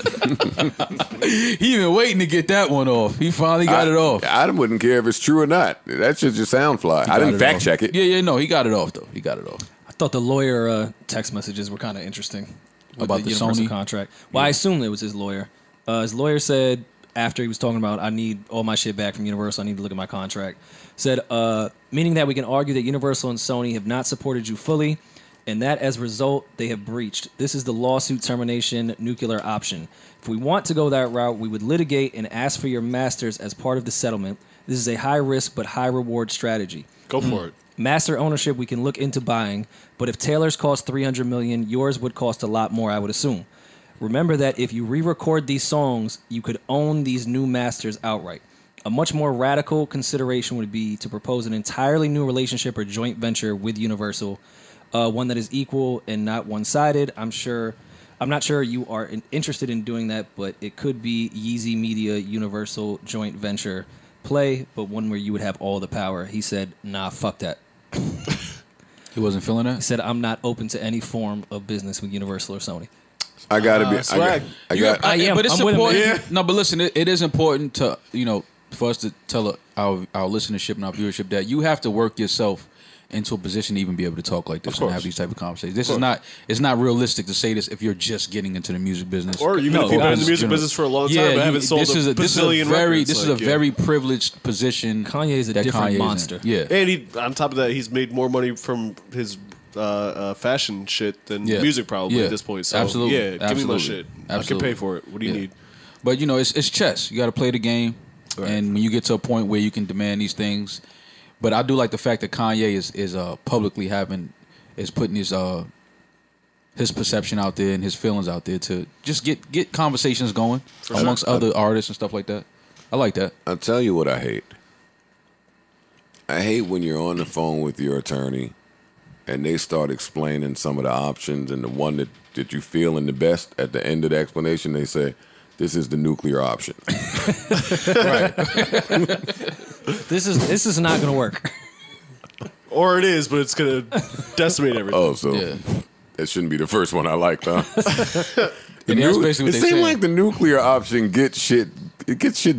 He been waiting to get that one off. He finally got it off. I wouldn't care if it's true or not. That should just sound fly. I didn't fact check it. Yeah, no, he got it off though. He got it off. I thought the lawyer text messages were kind of interesting with About the Universal Sony? contract. Well, I assume it was his lawyer. His lawyer said after he was talking about, I need all my shit back from Universal. I need to look at my contract. Said, meaning that we can argue that Universal and Sony have not supported you fully, and that as a result, they have breached. This is the lawsuit termination nuclear option. If we want to go that route, we would litigate and ask for your masters as part of the settlement. This is a high risk but high reward strategy. Go for it. Master ownership we can look into buying, but if Taylor's cost $300 million, yours would cost a lot more, I would assume. Remember that if you re-record these songs, you could own these new masters outright. A much more radical consideration would be to propose an entirely new relationship or joint venture with Universal, one that is equal and not one-sided. I'm not sure you are interested in doing that, but it could be Yeezy Media Universal joint venture play, but one where you would have all the power. He said, nah, fuck that. He wasn't feeling He that. said, I'm not open to any form of business with Universal or Sony. I gotta be. Swag. I got. I am. But it's I'm with him, important. man. No, but listen, it is important to for us to tell our listenership and our viewership that you have to work yourself into a position to even be able to talk like this and have these type of conversations. This is not. It's not realistic to say this if you're just getting into the music business, Or even if you've been in the music business for a long time but haven't sold this is a bazillion records. This is a very privileged position. Kanye is a that different Kanye is in. monster. Yeah, And on top of that, he's made more money from his fashion shit than Yeah. music probably Yeah. at this point. So Absolutely. yeah, give me my Absolutely. shit. I Absolutely. can pay for it. What do you Yeah. need? but it's chess. You got to play the game, and when you get to a point where you can demand these things. But I do like the fact that Kanye is publicly putting his his perception out there and his feelings out there to just get conversations going amongst other artists and stuff like that. I like that. I'll tell you what I hate. I hate when you're on the phone with your attorney and they start explaining some of the options, and the one that you feel in the best, at the end of the explanation, they say, this is the nuclear option. Right. This is not going to work. Or it is, but it's going to decimate everything. Oh, so that shouldn't be the first one I liked, huh? And that's basically what it they seems saying. like the nuclear option gets shit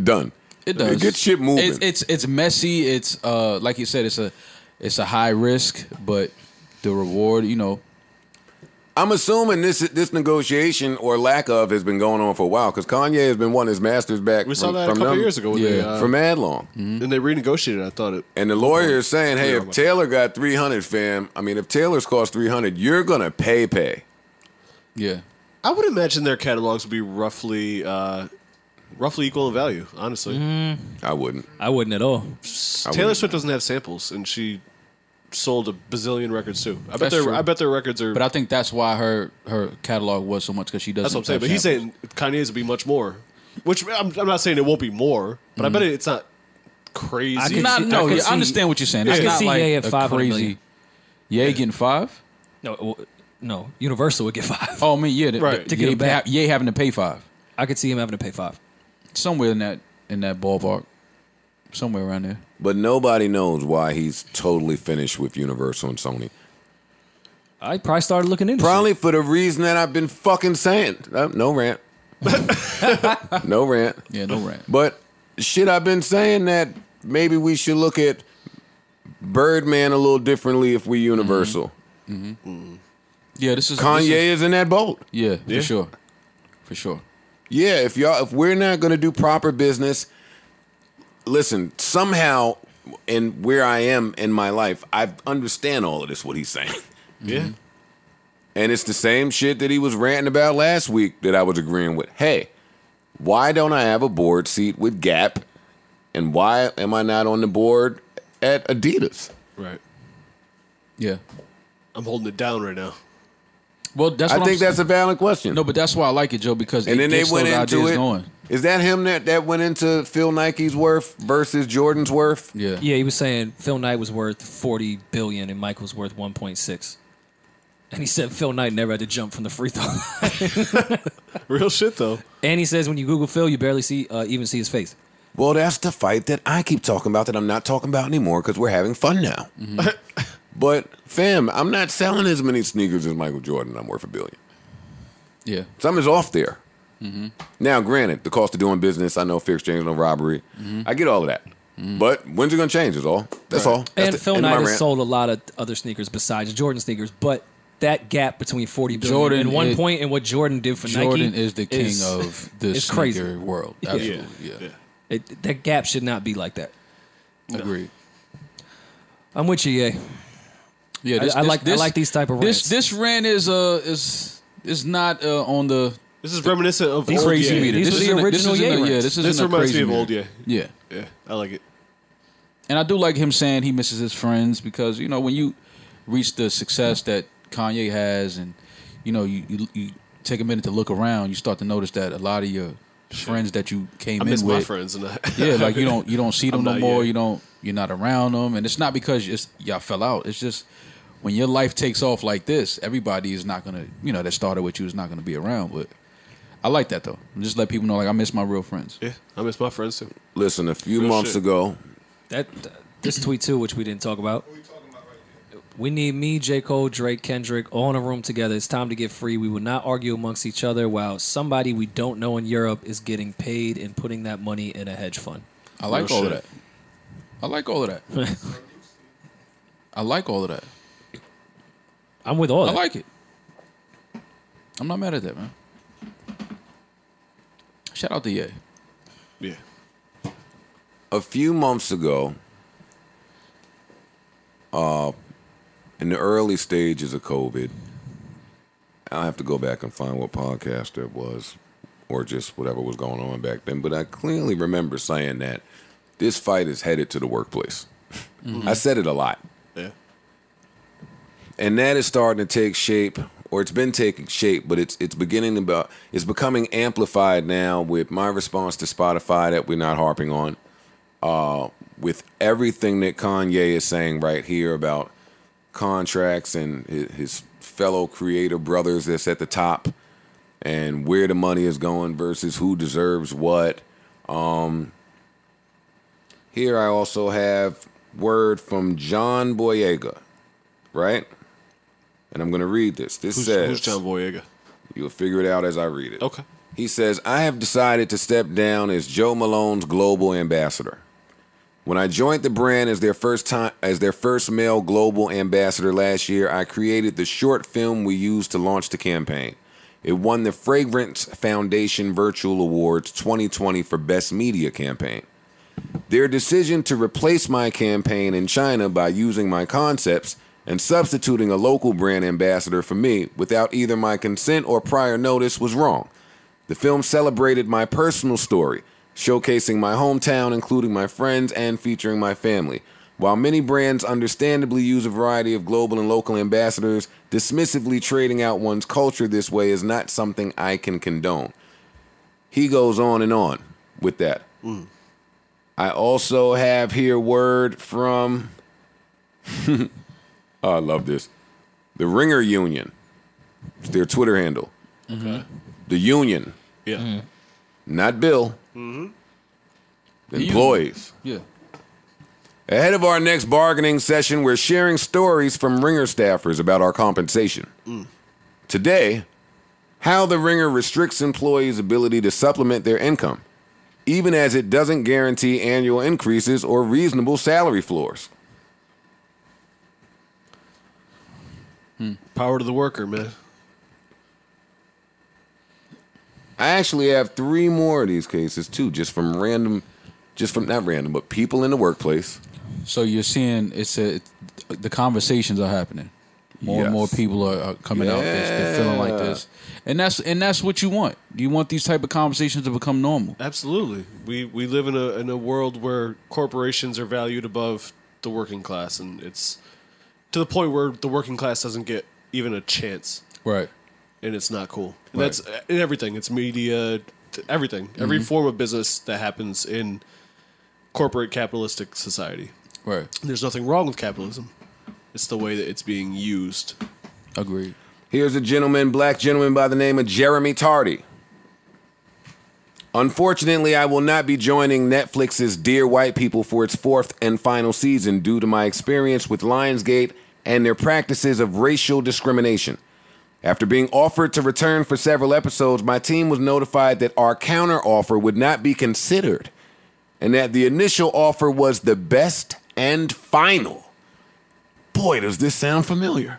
done. It does. It gets shit moving. It's messy. It's like you said, it's a high risk, but the reward, you know. I'm assuming this negotiation or lack of has been going on for a while, because Kanye has been wanting his masters back. We saw that a couple years ago. When from mad long. And they renegotiated. I thought it. And the lawyer is saying, hey, if Taylor got 300, fam, I mean, if Taylor's cost 300, you're gonna pay. Yeah. I would imagine their catalogs would be roughly equal in value. Honestly, I wouldn't. I wouldn't at all. Taylor Swift doesn't have samples, and she sold a bazillion records too. I That's true. bet their records are. But I think that's why her catalog was so much, because she doesn't. That's what I'm saying. have But he's samples. saying Kanye's would be much more. Which I'm not saying it won't be more, but I bet it's not crazy. I can Not, see- no, I could I see- understand what you're saying. I It's can not see like Ye at a 500 crazy. million. Ye getting 5? No, Universal would get 5. Oh, I mean, yeah, Right. To get it back. Ye having to pay 5. I could see him having to pay 5. Somewhere in that ballpark, somewhere around there. But nobody knows why he's totally finished with Universal and Sony. I probably started looking into Probably for the reason that I've been fucking saying. No rant. No rant. Yeah, no rant. But shit, I've been saying that maybe we should look at Birdman a little differently if we Universal. Yeah, this is Kanye is in that boat. Yeah, for sure, for sure. Yeah, if we're not gonna do proper business, listen, somehow in where I am in my life, I understand all of this, what he's saying. Yeah. And it's the same shit that he was ranting about last week that I was agreeing with. Hey, why don't I have a board seat with Gap? And why am I not on the board at Adidas? Right. Yeah. I'm holding it down right now. Well, that's. I What think that's a valid question. No, but that's why I like it, Joe, because And it then they gets went those into ideas it. going. Is that him that went into Phil Nike's worth versus Jordan's worth? Yeah. Yeah, he was saying Phil Knight was worth $40 billion and Mike was worth 1.6. And he said Phil Knight never had to jump from the free throw line. Real shit though. And he says when you Google Phil, you barely even see his face. Well, that's the fight that I keep talking about that I'm not talking about anymore because we're having fun now. But, fam, I'm not selling as many sneakers as Michael Jordan. I'm worth $1 billion. Yeah. Something's off there. Now, granted, the cost of doing business, I know fair exchange, no robbery. I get all of that. But when's it going to change is all. That's all. That's And the Phil end of Knight my has rant. sold a lot of other sneakers besides Jordan sneakers, but that gap between $40 billion Jordan and 1 is- point and what Jordan did for Jordan Nike is the king of the it's sneaker crazy. world. Absolutely. Yeah. That gap should not be like that. Agreed. I'm with you, yeah. Yeah, I like these type of rants. This rant is not on the This is reminiscent of These old crazy Ye. meter. These This are the isn't a- original this isn't Ye a- Yeah, rants. this This isn't a reminds crazy me of old meter. Ye. Yeah. Yeah, I like it. And I do like him saying he misses his friends because, you know, when you reach the success that Kanye has and, you know, you take a minute to look around, you start to notice that a lot of your friends that you came I miss in my with, friends and yeah, like you don't see them I'm no not more. yet. You're not around them, and it's not because y'all fell out. It's just when your life takes off like this, everybody is not gonna, you know, that started with you is not gonna be around. But I like that though. Just let people know, like I miss my real friends. Yeah, I miss my friends too. Listen, a few Real months shit. ago, This tweet too, which we didn't talk about. We need me, J. Cole, Drake, Kendrick, all in a room together. It's time to get free. We will not argue amongst each other while somebody we don't know in Europe is getting paid and putting that money in a hedge fund. I like Real all of shit. that. I like all of that. I like all of that. I'm with all I that. like it. I'm not mad at that, man. Shout out to Ye. Yeah. a few months ago, in the early stages of COVID, I'll have to go back and find what podcast it was or just whatever was going on back then. But I clearly remember saying that this fight is headed to the workplace. I said it a lot. Yeah. And that is starting to take shape or it's been taking shape, but it's becoming amplified now with my response to Spotify that we're not harping on, with everything that Kanye is saying right here about contracts and his fellow creator brothers that's at the top and where the money is going versus who deserves what. Here I also have word from John Boyega, right? And I'm going to read this. This says... Who's John Boyega? You'll figure it out as I read it. Okay. He says, I have decided to step down as Joe Malone's global ambassador. When I joined the brand as their first male global ambassador last year, I created the short film we used to launch the campaign. It won the Fragrance Foundation Virtual Awards 2020 for Best Media Campaign. Their decision to replace my campaign in China by using my concepts and substituting a local brand ambassador for me without either my consent or prior notice was wrong. The film celebrated my personal story, showcasing my hometown, including my friends, and featuring my family. While many brands understandably use a variety of global and local ambassadors, dismissively trading out one's culture this way is not something I can condone. He goes on and on with that. I also have here word from, oh, I love this, the Ringer Union. It's their Twitter handle. Okay. The union. Yeah. Not Bill. Employees. Yeah. Ahead of our next bargaining session, we're sharing stories from Ringer staffers about our compensation. Today, how the Ringer restricts employees' ability to supplement their income, even as it doesn't guarantee annual increases or reasonable salary floors. Power to the worker, man. I actually have 3 more of these cases, too, not random, but people in the workplace. So you're seeing the conversations are happening. More and more people are coming out. They're feeling like this, and that's what you want. You want these type of conversations to become normal. Absolutely. We live in a world where corporations are valued above the working class, and it's to the point where the working class doesn't get even a chance. Right. And it's not cool. And Right. that's in everything. It's media, everything. Every form of business that happens in corporate capitalistic society. Right. There's nothing wrong with capitalism. It's the way that it's being used. Agreed. Here's a black gentleman by the name of Jeremy Tardy. Unfortunately, I will not be joining Netflix's Dear White People for its 4th and final season due to my experience with Lionsgate and their practices of racial discrimination. After being offered to return for several episodes, my team was notified that our counteroffer would not be considered and that the initial offer was the best and final. Boy, does this sound familiar.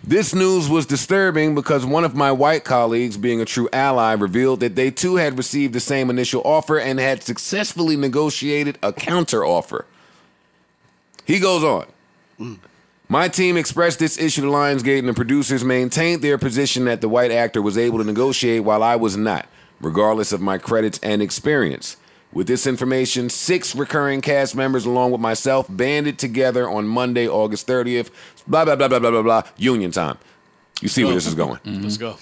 This news was disturbing because one of my white colleagues, being a true ally, revealed that they too had received the same initial offer and had successfully negotiated a counteroffer. He goes on. My team expressed this issue to Lionsgate, and the producers maintained their position that the white actor was able to negotiate while I was not, regardless of my credits and experience. With this information, 6 recurring cast members along with myself banded together on Monday, August 30th. Blah, blah, blah, blah, blah, blah, blah. Union time. You see where this is going. Let's go.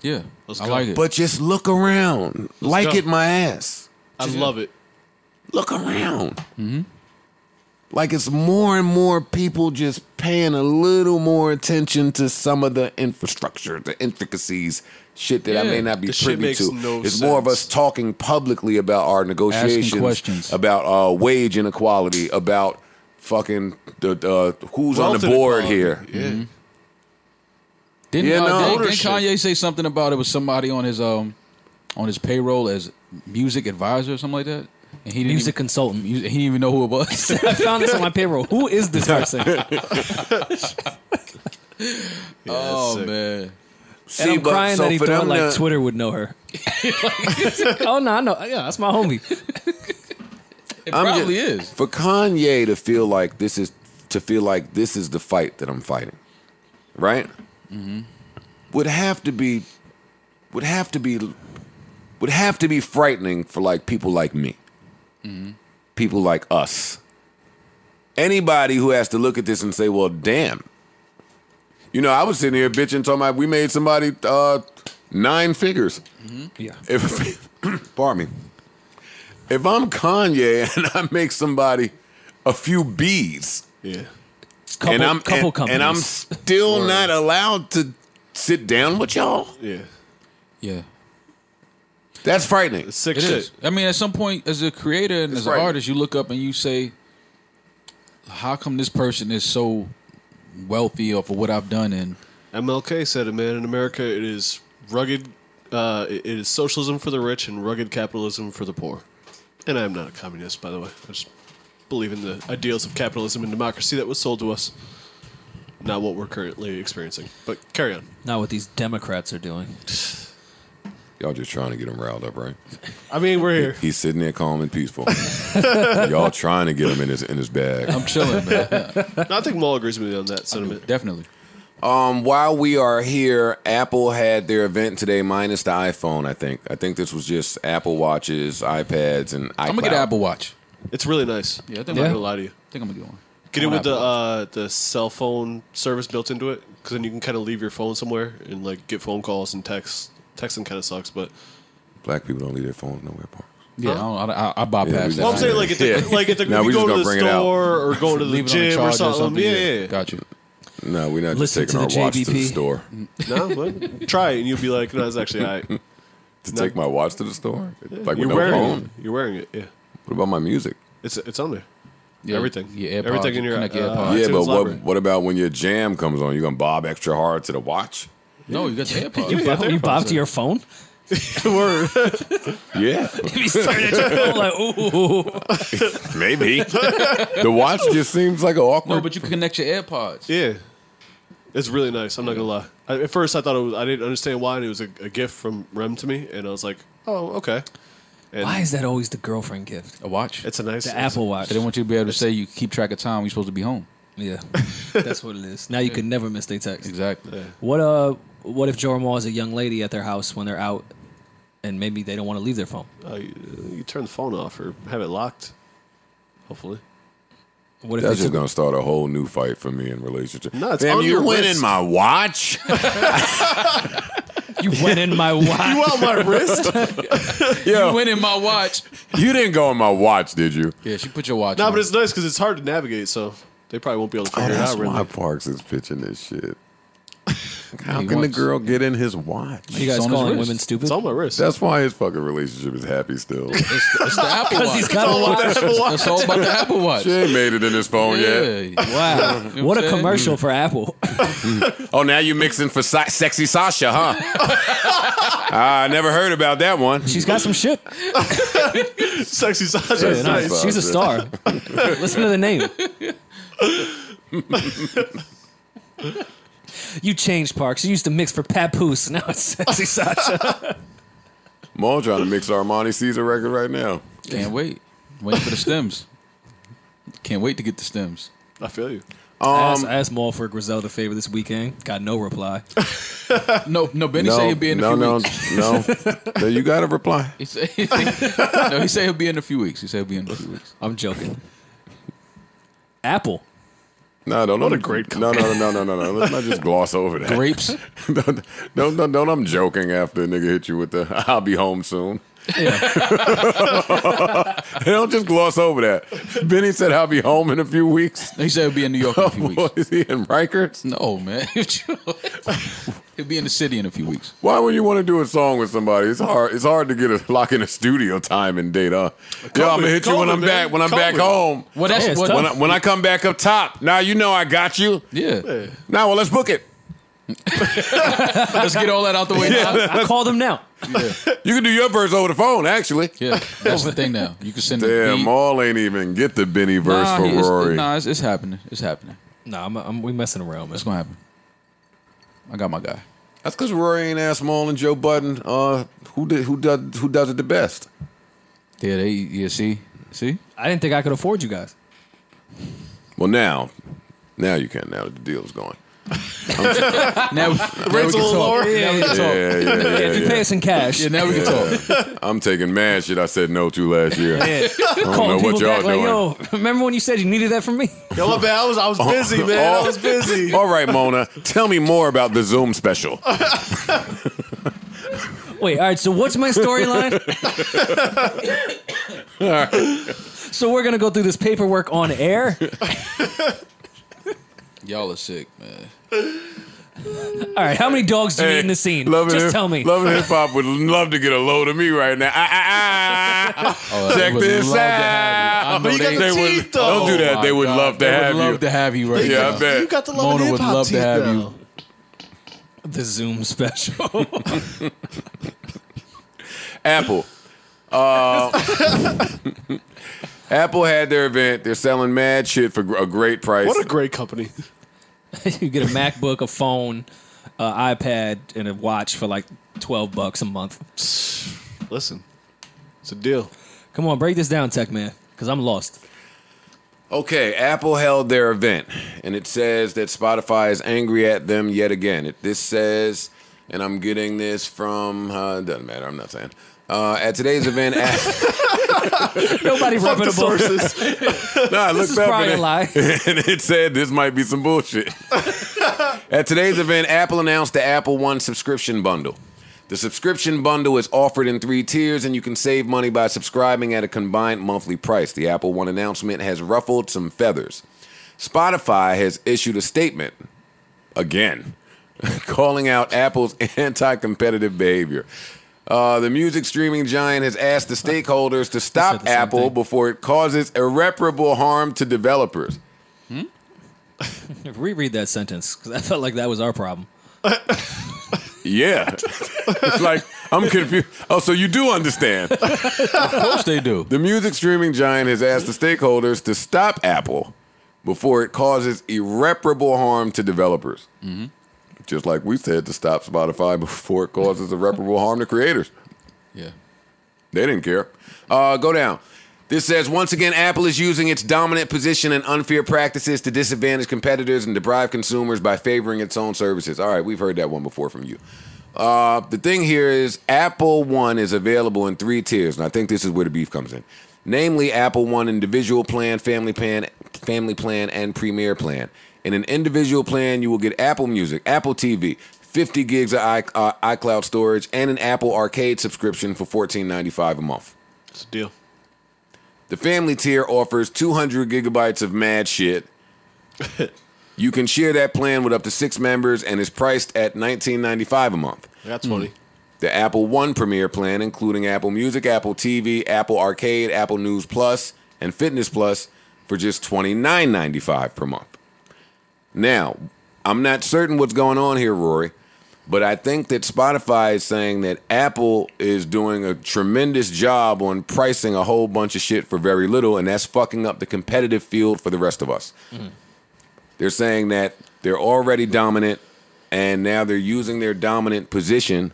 Yeah. Let's I go. like it. But just look around. go. It my ass. I love it. Look around. Like it's more and more people just paying a little more attention to some of the infrastructure, the intricacies, shit that I may not be the shit privy makes to. no It's more of us sense. talking publicly about our negotiations, questions. about wage inequality, about fucking the who's on Wealth the board inequality. here. Yeah. Didn't Ownership. Kanye say something about it was somebody on his payroll as music advisor or something like that? And he didn't Music consultant. He didn't even know who it was. I found this on my payroll. Who is this person? Oh sick. man. And I'm crying that he for thought them like to- Twitter would know her. Oh no, I know. Yeah, that's my homie. It I'm probably just- is. For Kanye to feel like this is the fight that I'm fighting, right? Would have to be frightening for like people like me, people like us. Anybody who has to look at this and say, "Well, damn, You know, I was sitting here bitching, talking about we made somebody 9 figures. Yeah. If pardon me. If I'm Kanye and I make somebody a few B's, Yeah. Couple companies. and I'm still not allowed to sit down with y'all, Yeah. Yeah. that's frightening. It's sick It shit. is. I mean, at some point, as a creator and It's as an right. artist, you look up and you say, "How come this person is so wealthy off of what I've done?" And MLK said it, man. In America, it is rugged. It is socialism for the rich and rugged capitalism for the poor. And I am not a communist, by the way. I just believe in the ideals of capitalism and democracy that was sold to us. Not what we're currently experiencing. But carry on. Not what these Democrats are doing. Y'all just trying to get him riled up, right? I mean, we're here. He's sitting there calm and peaceful. Y'all trying to get him in his bag. I'm chilling, man. No, I think Maul agrees with me on that sentiment. Definitely. While we are here, Apple had their event today, minus the iPhone. I think this was just Apple Watches, iPads, and iCloud. I'm gonna get an Apple Watch. It's really nice. Yeah, I think I'm I'm not gonna gonna lie to you. I think I'm gonna get one. Get it I'm with gonna the cell phone service built into it, because then you can kind of leave your phone somewhere and like get phone calls and texts. Texting kind of sucks, but Black people don't leave their phones nowhere, Park. Yeah, I bypass Yeah, we that. well, I'm saying like if the, Now if we you just go to gonna the bring it out. store or going to the Leave it on the gym or charger something. Yeah. Got you. No, we're not just Listen taking to the our watch to the JBP. store. No, but try it and you'll be like, no, it's actually all right. To take my watch to the store? Like with You're no wearing phone? it. You're wearing it. Yeah, What about my music? it's on there. Yeah, Everything. Your AirPods. Everything in your Connect your uh, AirPods. Yeah, iTunes but library. what about when your jam comes on? You gonna bob extra hard to the watch? No, you got the AirPods. You got the You AirPods bob to in. your phone? Word. Yeah, You staring at your phone like, ooh. maybe. The watch just seems like an awkward. No, but you can connect your AirPods. Yeah, it's really nice. I'm not gonna lie. At first, I thought it was. I didn't understand why, and it was a gift from Rem to me, and I was like, oh, okay. And Why is that always the girlfriend gift? A watch. it's a nice The Apple Watch. They want you to be able to say you keep track of time when you're supposed to be home. Yeah, that's what it is. Now you can never miss their text. Exactly. What if Jorma is a young lady at their house when they're out, and maybe they don't want to leave their phone? You turn the phone off or have it locked. Hopefully. What if That's they just took, gonna start a whole new fight for me in relationship. No, it's Damn, on you your went wrist. in my watch. you went in my watch? You want my wrist? Yo, You went in my watch. you didn't go in my watch, did you? Yeah, she put your watch No, on. but it's nice because it's hard to navigate, so they probably won't be able to Oh, figure it that's out. why Really. Parks is pitching this shit. How He can the wants- girl get in his watch? You guys It's on his calling wrist. women stupid? It's on my wrist. That's why his fucking relationship is happy still. It's the Apple Watch. he's got a watch. It's all about the Apple Watch. She ain't made it in his phone yet. Yeah. Wow, know what I'm a saying? commercial for Apple. Oh, now you mixing for sexy Sasha, huh? I never heard about that one. She's got some shit. Sexy Sasha. Yeah, is no, nice. she's a star. Listen to the name. You changed, Parks. You used to mix for Papoose. Now it's Sexy Sasha. Maul trying to mix Armani Caesar record right now. Can't wait. Waiting for the stems. Can't wait to get the stems. I feel you. I asked Maul for Griselda favor this weekend. Got no reply. No, Benny said he'll be in a few weeks. No, you got to reply. He said he said he'll be in a few weeks. He said he'll be in a few weeks. I'm joking. Apple. No, don't. What a great no. Let's not just gloss over that. Grapes. Don't. I'm joking. After a nigga hit you with the, I'll be home soon. Don't just gloss over that. Benny said I'll be home in a few weeks. He said he'll be in New York in a few What, weeks. is he in Rikers? No, man. He'll be in the city in a few weeks. Why would you want to do a song with somebody? It's hard. It's hard to get a lock in a studio time and date, huh? Yo, I'm gonna hit you when I'm back. When I'm back home. Well, that's Yeah, it's what. tough. When I come back up top. Now you know I got you. Yeah. Now, well, let's book it. Let's get all that out the way now. I called him now. You can do your verse over the phone, actually. Yeah, that's the thing now. You can send the Damn, beat. Maul ain't even get the Benny verse for Rory. It's happening. It's happening. Nah, we messing around, man. It's gonna happen. I got my guy. That's because Rory ain't asked Maul and Joe Budden who does it the best. Yeah, see. I didn't think I could afford you guys. Well, now you can. Now that the deal's going. Now we Rate's a can little talk. lower? Now we can talk. If you pay us in cash. Yeah, now we can talk. I'm taking mad shit I said no to last year. I don't know Calling what people y'all back like, doing. yo, remember when you said you needed that from me? Yo, my bad. I was busy, man. I was busy. All right, Mona, tell me more about the Zoom special. Wait, all right, so what's my storyline? So we're going to go through this paperwork on air? Y'all are sick, man. All right, how many dogs do you need in the scene? Just tell me. Love and Hip Hop would love to get a load of me right now. Check this out. But you got the teeth, though. Don't do that. They would love to have you. They would love to have you right Yeah, now. I bet. You got the Mona Love would and Hip Hop love to teeth have now. you. The Zoom special. Apple. Apple had their event. They're selling mad shit for a great price. What a great company. You get a MacBook, a phone, iPad, and a watch for like $12 a month. Listen, it's a deal. Come on, break this down, Tech Man, because I'm lost. Okay, Apple held their event, and it says that Spotify is angry at them yet again. This says, and I'm getting this from, it doesn't matter, I'm not saying. At today's event, Nobody reputable. I This is looked up probably a and lie. and it said this might be some bullshit. At today's event, Apple announced the Apple One subscription bundle. The subscription bundle is offered in 3 tiers, and you can save money by subscribing at a combined monthly price. The Apple One announcement has ruffled some feathers. Spotify has issued a statement, again, calling out Apple's anti-competitive behavior. The music streaming giant has asked the stakeholders to stop Apple before it causes irreparable harm to developers. Reread that sentence, because I felt like that was our problem. Yeah. It's like, I'm confused. Oh, so you do understand. Of course they do. The music streaming giant has asked the stakeholders to stop Apple before it causes irreparable harm to developers. Mm-hmm. Just like we said to stop Spotify before it causes irreparable harm to creators. Yeah. They didn't care. Go down. This says, once again, Apple is using its dominant position and unfair practices to disadvantage competitors and deprive consumers by favoring its own services. All right, we've heard that one before from you. The thing here is Apple One is available in 3 tiers, and I think this is where the beef comes in. Namely, Apple One individual plan, family plan, and premier plan. In an individual plan, you will get Apple Music, Apple TV, 50 gigs of iCloud storage, and an Apple Arcade subscription for $14.95 a month. It's a deal. The family tier offers 200 gigabytes of mad shit. You can share that plan with up to 6 members and is priced at $19.95 a month. That's funny. The Apple One Premier plan, including Apple Music, Apple TV, Apple Arcade, Apple News Plus, and Fitness Plus for just $29.95 per month. Now, I'm not certain what's going on here, Rory, but I think that Spotify is saying that Apple is doing a tremendous job on pricing a whole bunch of shit for very little, and that's fucking up the competitive field for the rest of us. Mm-hmm. They're saying that they're already dominant, and now they're using their dominant position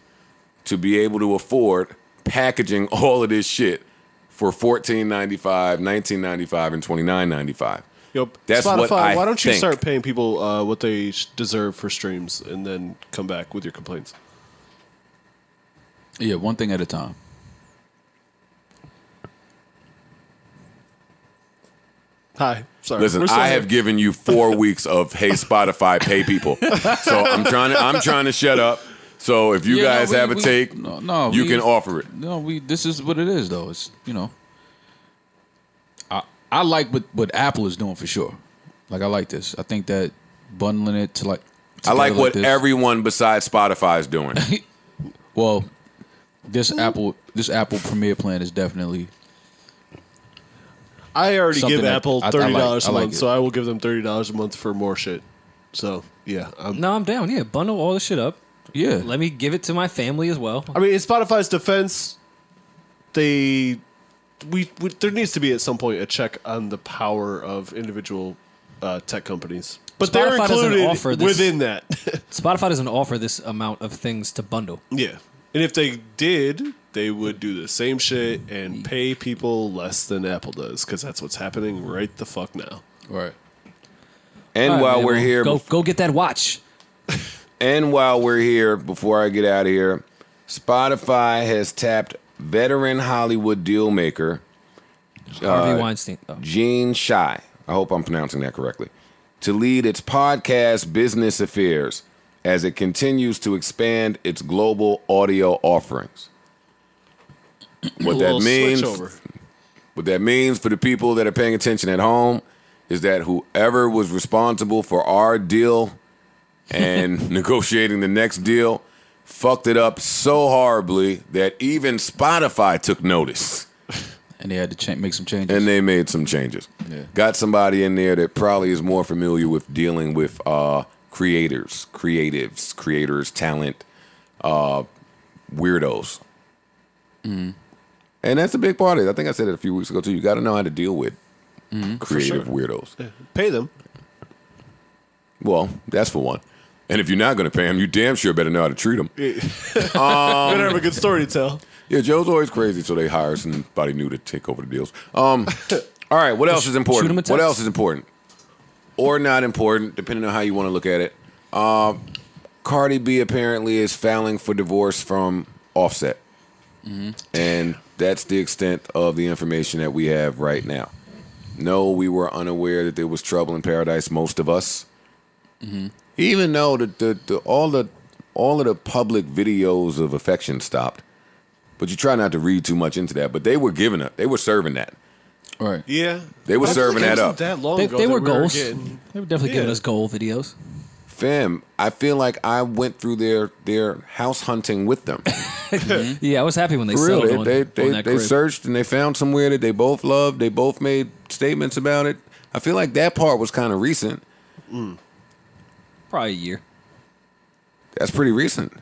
to be able to afford packaging all of this shit for $14.95, $19.95, and $29.95. Yo, That's Spotify, what I why don't you think. start paying people what they deserve for streams and then come back with your complaints? Yeah, one thing at a time. Hi. Sorry. Listen, We're still I here. have given you 4 weeks of hey Spotify, pay people. So I'm trying to shut up. So if you guys have a take, you can offer it. No, this is what it is though. It's I like what Apple is doing for sure. Like I like this. I think that bundling it to like I like what this. everyone besides Spotify is doing. Well, this Apple Premier plan is definitely. I already something give that Apple I $30 like a month, it. so I will give them $30 a month for more shit. So yeah, No, I'm down. Yeah, bundle all the shit up. Yeah. Let me give it to my family as well. I mean, in Spotify's defense, there needs to be at some point a check on the power of individual tech companies, but they're Spotify doesn't included offer this. within that. Spotify doesn't offer this amount of things to bundle. Yeah, and if they did, they would do the same shit and pay people less than Apple does, because that's what's happening right the fuck now. Right. And All right, while man, we're well, here, go get that watch. And while we're here, before I get out of here, Spotify has tapped veteran Hollywood dealmaker Harvey Weinstein. Oh. Gene Shai, I hope I'm pronouncing that correctly, to lead its podcast business affairs as it continues to expand its global audio offerings. What that means for the people that are paying attention at home is that whoever was responsible for our deal and negotiating the next deal fucked it up so horribly that even Spotify took notice. And they had to make some changes. And they made some changes. Yeah. Got somebody in there that probably is more familiar with dealing with creators, talent, weirdos. Mm-hmm. And that's a big part of it. I think I said it a few weeks ago, too. You got to know how to deal with creative weirdos. Yeah. Pay them. Well, that's for one. And if you're not going to pay them, you damn sure better know how to treat them. Better have a good story to tell. Yeah, Joe's always crazy, so they hire somebody new to take over the deals. All right, what else is important? What else is important? Or not important, depending on how you want to look at it. Cardi B apparently is filing for divorce from Offset. Mm-hmm. And that's the extent of the information that we have right now. No, we were unaware that there was trouble in paradise, most of us. Mm-hmm. Even though all of the public videos of affection stopped. But you try not to read too much into that. But they were giving up. They were serving that. Right. Yeah. They were serving that up. That long ago They were that goals. They were definitely giving us goal videos. Fam, I feel like I went through their house hunting with them. Mm-hmm. Yeah, I was happy when they For real, settled they searched and they found somewhere that they both loved. They both made statements about it. I feel like that part was kind of recent. Probably a year. That's pretty recent.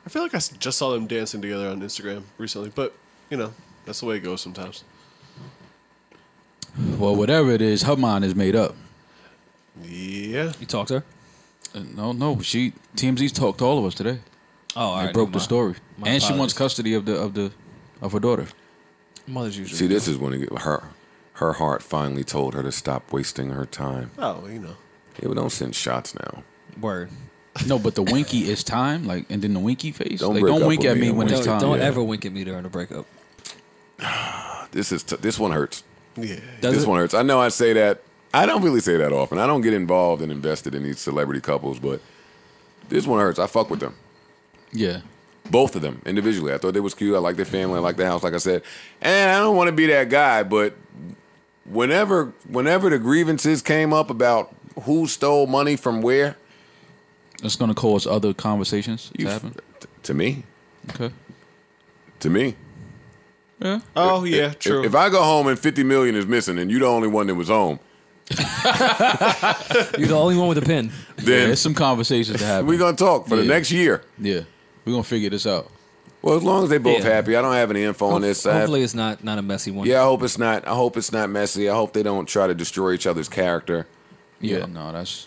I feel like I just saw them dancing together on Instagram recently, but that's the way it goes sometimes. Well, whatever it is, her mind is made up. Yeah. You talked to her? No. TMZ's talked to all of us today. Oh, all right. They broke the story, My and she apologies. wants custody of her daughter. Mother's usually. See, this is when her heart finally told her to stop wasting her time. Oh, Yeah, but don't send shots now. Word. No, but the winky is time, and then the winky face. Don't Like, break don't up wink with at me me and when wink. it's time. Don't Yeah. ever wink at me during a breakup. This one hurts. yeah. This one hurts. I know I say that. I don't really say that often. I don't get involved and invested in these celebrity couples, but this one hurts. I fuck with them. Yeah. Both of them individually. I thought they was cute. I like their family. I like the house, like I said. And I don't want to be that guy, but whenever the grievances came up about who stole money from where, It's going to cause other conversations to happen. To me. Okay. To me. Yeah. Oh, yeah, true. If I go home and 50 million is missing and you're the only one that was home, You're the only one with a pin. Yeah, then there's some conversations to happen. we're going to talk for the Yeah. next year. Yeah. We're going to figure this out. Well, as long as they both Yeah. happy. I don't have any info on this. Hopefully, it's not a messy one. Yeah, I hope it's not. I hope it's not messy. I hope they don't try to destroy each other's character. Yeah, no, that's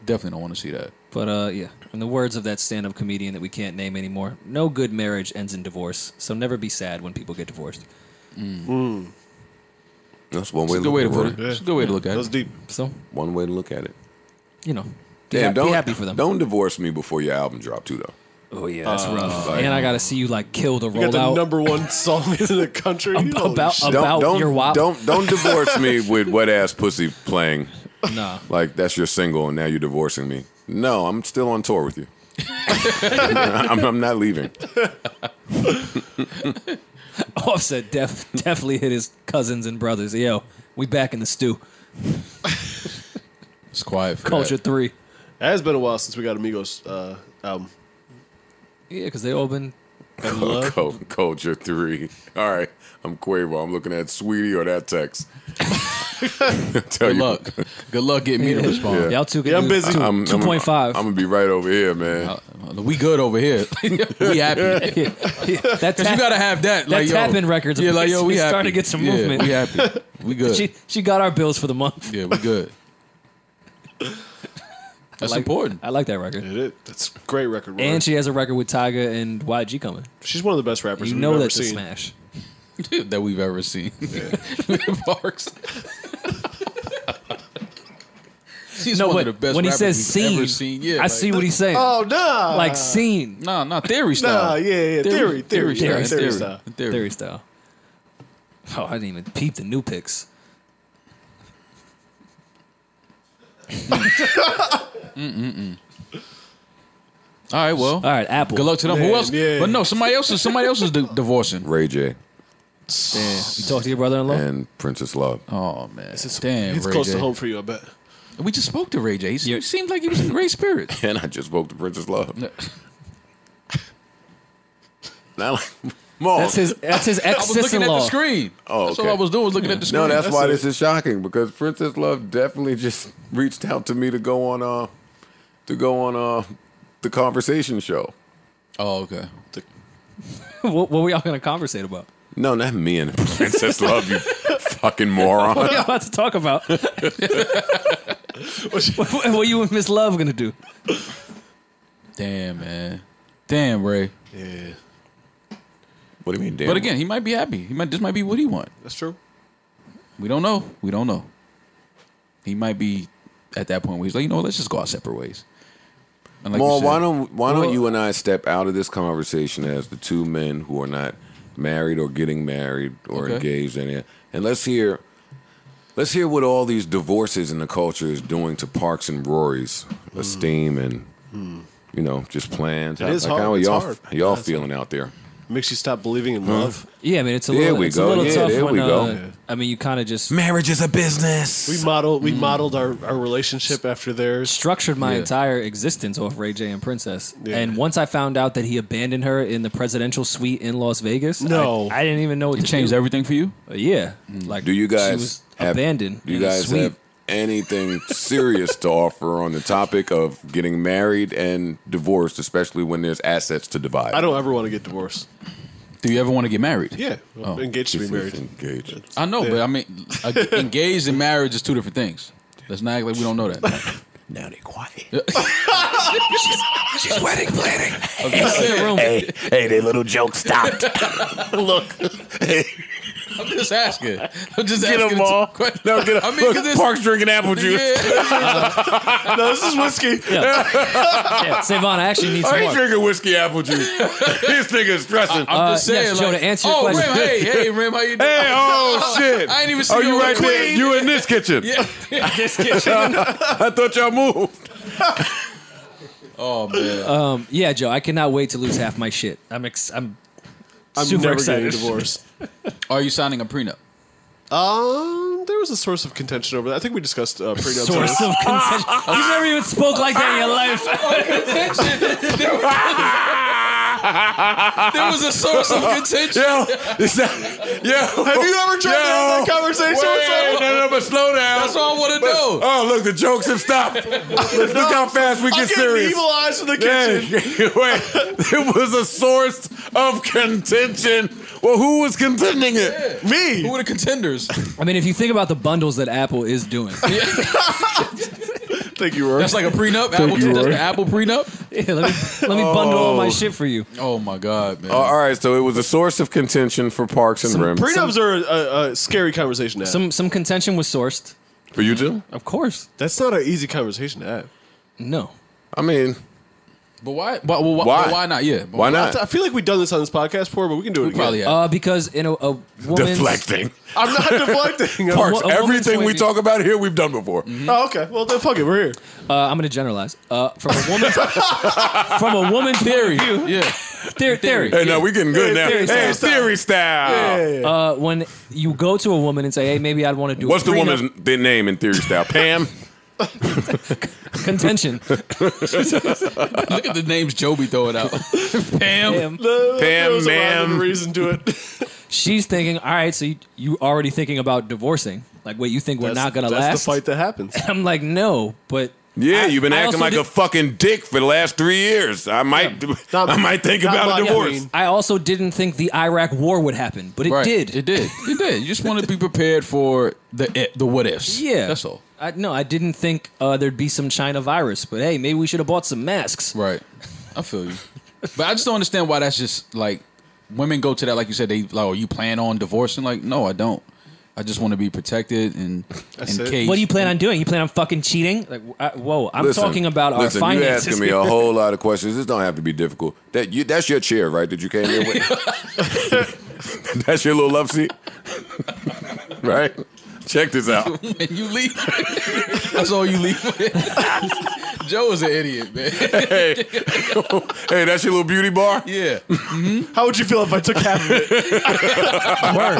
definitely don't want to see that. But yeah, in the words of that stand-up comedian that we can't name anymore, no good marriage ends in divorce. So never be sad when people get divorced. That's one It's way a to good way to look put at it. It's a good way to look at That's it. deep. So One way to look at it. be Damn, be happy for them. Don't divorce me before your album drop too, though. Oh yeah, that's rough. And I gotta see you kill the You got the rollout #1 song in the country. Holy about shit. about your WAP. Don't divorce me with wet ass pussy playing. Nah. Like that's your single, and now you're divorcing me. No, I'm still on tour with you. I'm not leaving. Offset definitely hit his cousins and brothers. Yo, we back in the stew. It's quiet for Culture that. 3. It has been a while since we got Amigos album. Yeah, because they all been. Culture 3. All right, I'm Quavo. I'm looking at Sweetie or that text. Good luck. Good luck getting me to respond. Y'all two can Yeah, I'm do busy. 2.5. I'm gonna be right over here, man. We good over here. We happy. That Cause you gotta have that. Like, yo, tap-in record's Yeah, like yo, we happy. starting to get some Yeah, movement. We happy. We good. She got our bills for the month. Yeah, we good. That's important. I like that record. It is. That's a great record. Rory. And she has a record with Tyga and YG coming. She's one of the best rappers You we've know ever that's a seen. smash. That we've ever seen. Parks. He's No, one but of the best when he rappers says we've scene, ever seen. Yeah, I see what he's saying. Oh, nah. Like scene. Nah, theory style. Nah, yeah. Theory style. style. Theory style. Oh, I didn't even peep the new picks. All right, well. All right, Apple. Good luck to them. Who Man, else? yeah. But no, somebody else is divorcing. Ray J Yeah. You talk to your brother-in-law? and Princess Love. Oh man, damn. It's Ray close J. to home for you, I bet. We just spoke to Ray J. He seemed like he was in great spirits. And I just spoke to Princess Love. Now, Mom. That's his I was looking at the ex-sister-in-law. screen. Oh, That's okay. all I was doing, was looking at the screen. No, that's why it. this is shocking, because Princess Love definitely just reached out to me to go on the conversation show. Oh, okay. What were y'all going to conversate about? No, not me and Princess Love, you fucking moron. What are y'all about to talk about? What are you and Miss Love going to do? Damn, man. Damn, Ray. Yeah, What do you mean, damn? But again, he might be happy. This might be what he want. that's true. We don't know. He might be at that point where he's like, you know what, let's just go our separate ways. And like Maul, you said, why don't you and I step out of this conversation as the two men who are not married or getting married or Okay. engaged in it, and let's hear what all these divorces in the culture is doing to Parks and Rory's esteem and just plans. It is How hard. are It's y'all hard. y'all feeling out there? Makes you stop believing in love. Yeah, I mean, it's a There little, we it's go. a little Yeah, tough there when, we go. I mean, you kind of just Marriage is a business. We modeled our relationship after theirs. structured my Yeah. entire existence off Ray J and Princess. Yeah. And once I found out that he abandoned her in the presidential suite in Las Vegas, No. I didn't even know what it to changed do. everything for you? Yeah. Like, Do you she guys was have abandoned? Do you in the guys suite. have anything serious to offer on the topic of getting married and divorced, especially when there's assets to divide? I don't ever want to get divorced. Do you ever want to get married? Yeah, engaged to be married. Engaged. I know, but I mean, engaged and marriage is two different things. Let's not act like we don't know that. Now they quiet. She's wedding planning. I'm just saying. Hey, that little joke stopped. Look. I'm just asking. I'm just Get asking. them all. No, get them. I mean, 'cause this- Park's drinking apple juice. Yeah. No, this is whiskey. Yeah, Savon, I actually need some I ain't more. drinking whiskey apple juice. This nigga is stressing. I'm just saying. yes, Joe, like, to answer your oh, question. Rim, hey, Rim, how you doing? Hey, oh shit. I ain't even see Oh, you you over right there. there. You in this kitchen. Yeah. I thought y'all moved. Oh man. Yeah, Joe, I cannot wait to lose half my shit. I'm super never excited. getting divorced. Are you signing a prenup? There was a source of contention over that. I think we discussed prenups. Source of contention. You've never even spoke like that in your life. There was a source of contention. Yo, Have you ever tried to have that conversation with someone? No, but slow down. That's all I want to know. Oh, look, the jokes have stopped. Look how fast we I'm get getting serious. evil eyes from the kitchen. Wait, there was a source of contention. Well, who was contending it? Me. Who were the contenders? I mean, if you think about the bundles that Apple is doing, Thank you, Rory. That's like a prenup. Apple, you, that's Rory. the Apple prenup. yeah, let me bundle all my shit for you. Oh my god, man. All right, so it was a source of contention for Parks and Rim. Prenups are a scary conversation to have. Some contention was sourced, For you too? of course. That's not an easy conversation to have. No, I mean, But why? Why? Why not? Yeah. why not? I feel like we've done this on this podcast before, but we can do it again. Probably have. because in a woman's Deflecting. I'm not deflecting. Parks, a woman's everything point we of view- talk about here, we've done before. Oh, okay. Well, then fuck it. We're here. I'm going to generalize. From a woman's Theory. point of view, Yeah. theory. Hey, no, we getting good now. Theory Hey, style. theory style. When you go to a woman and say, "Hey, maybe I'd want to do What's a the prenup." woman's name in theory style? Pam? contention? Look at the names Joe be throwing out. Pam. There was a rhyme and ma'am. reason to it. She's thinking, all right, so you already thinking about divorcing. Like, wait, you think we're not going to That's last? the fight that happens. I'm like, no, but Yeah, you've been I acting also like a did- fucking dick for the last 3 years. I might think Not about a my divorce. queen. I also didn't think the Iraq war would happen, but it Right. did. It did. It did. You just want to be prepared for the what ifs. Yeah. That's all. I didn't think there'd be some China virus, but hey, maybe we should have bought some masks. Right. I feel you. But I just don't understand why that's just like women go to that, like you said, they like, oh, you plan on divorcing? Like, no, I don't. I just want to be protected and caged. What do you plan on doing? You plan on fucking cheating? Like, whoa, I'm talking about our finances. You're asking me a whole lot of questions. This don't have to be difficult. That's your chair, right? That you came in with. That's your little love seat, right? Check this out. When you leave, that's all you leave with. Joe is an idiot, man. Hey, that's your little beauty bar? Yeah. Mm-hmm. How would you feel if I took half of it? Word.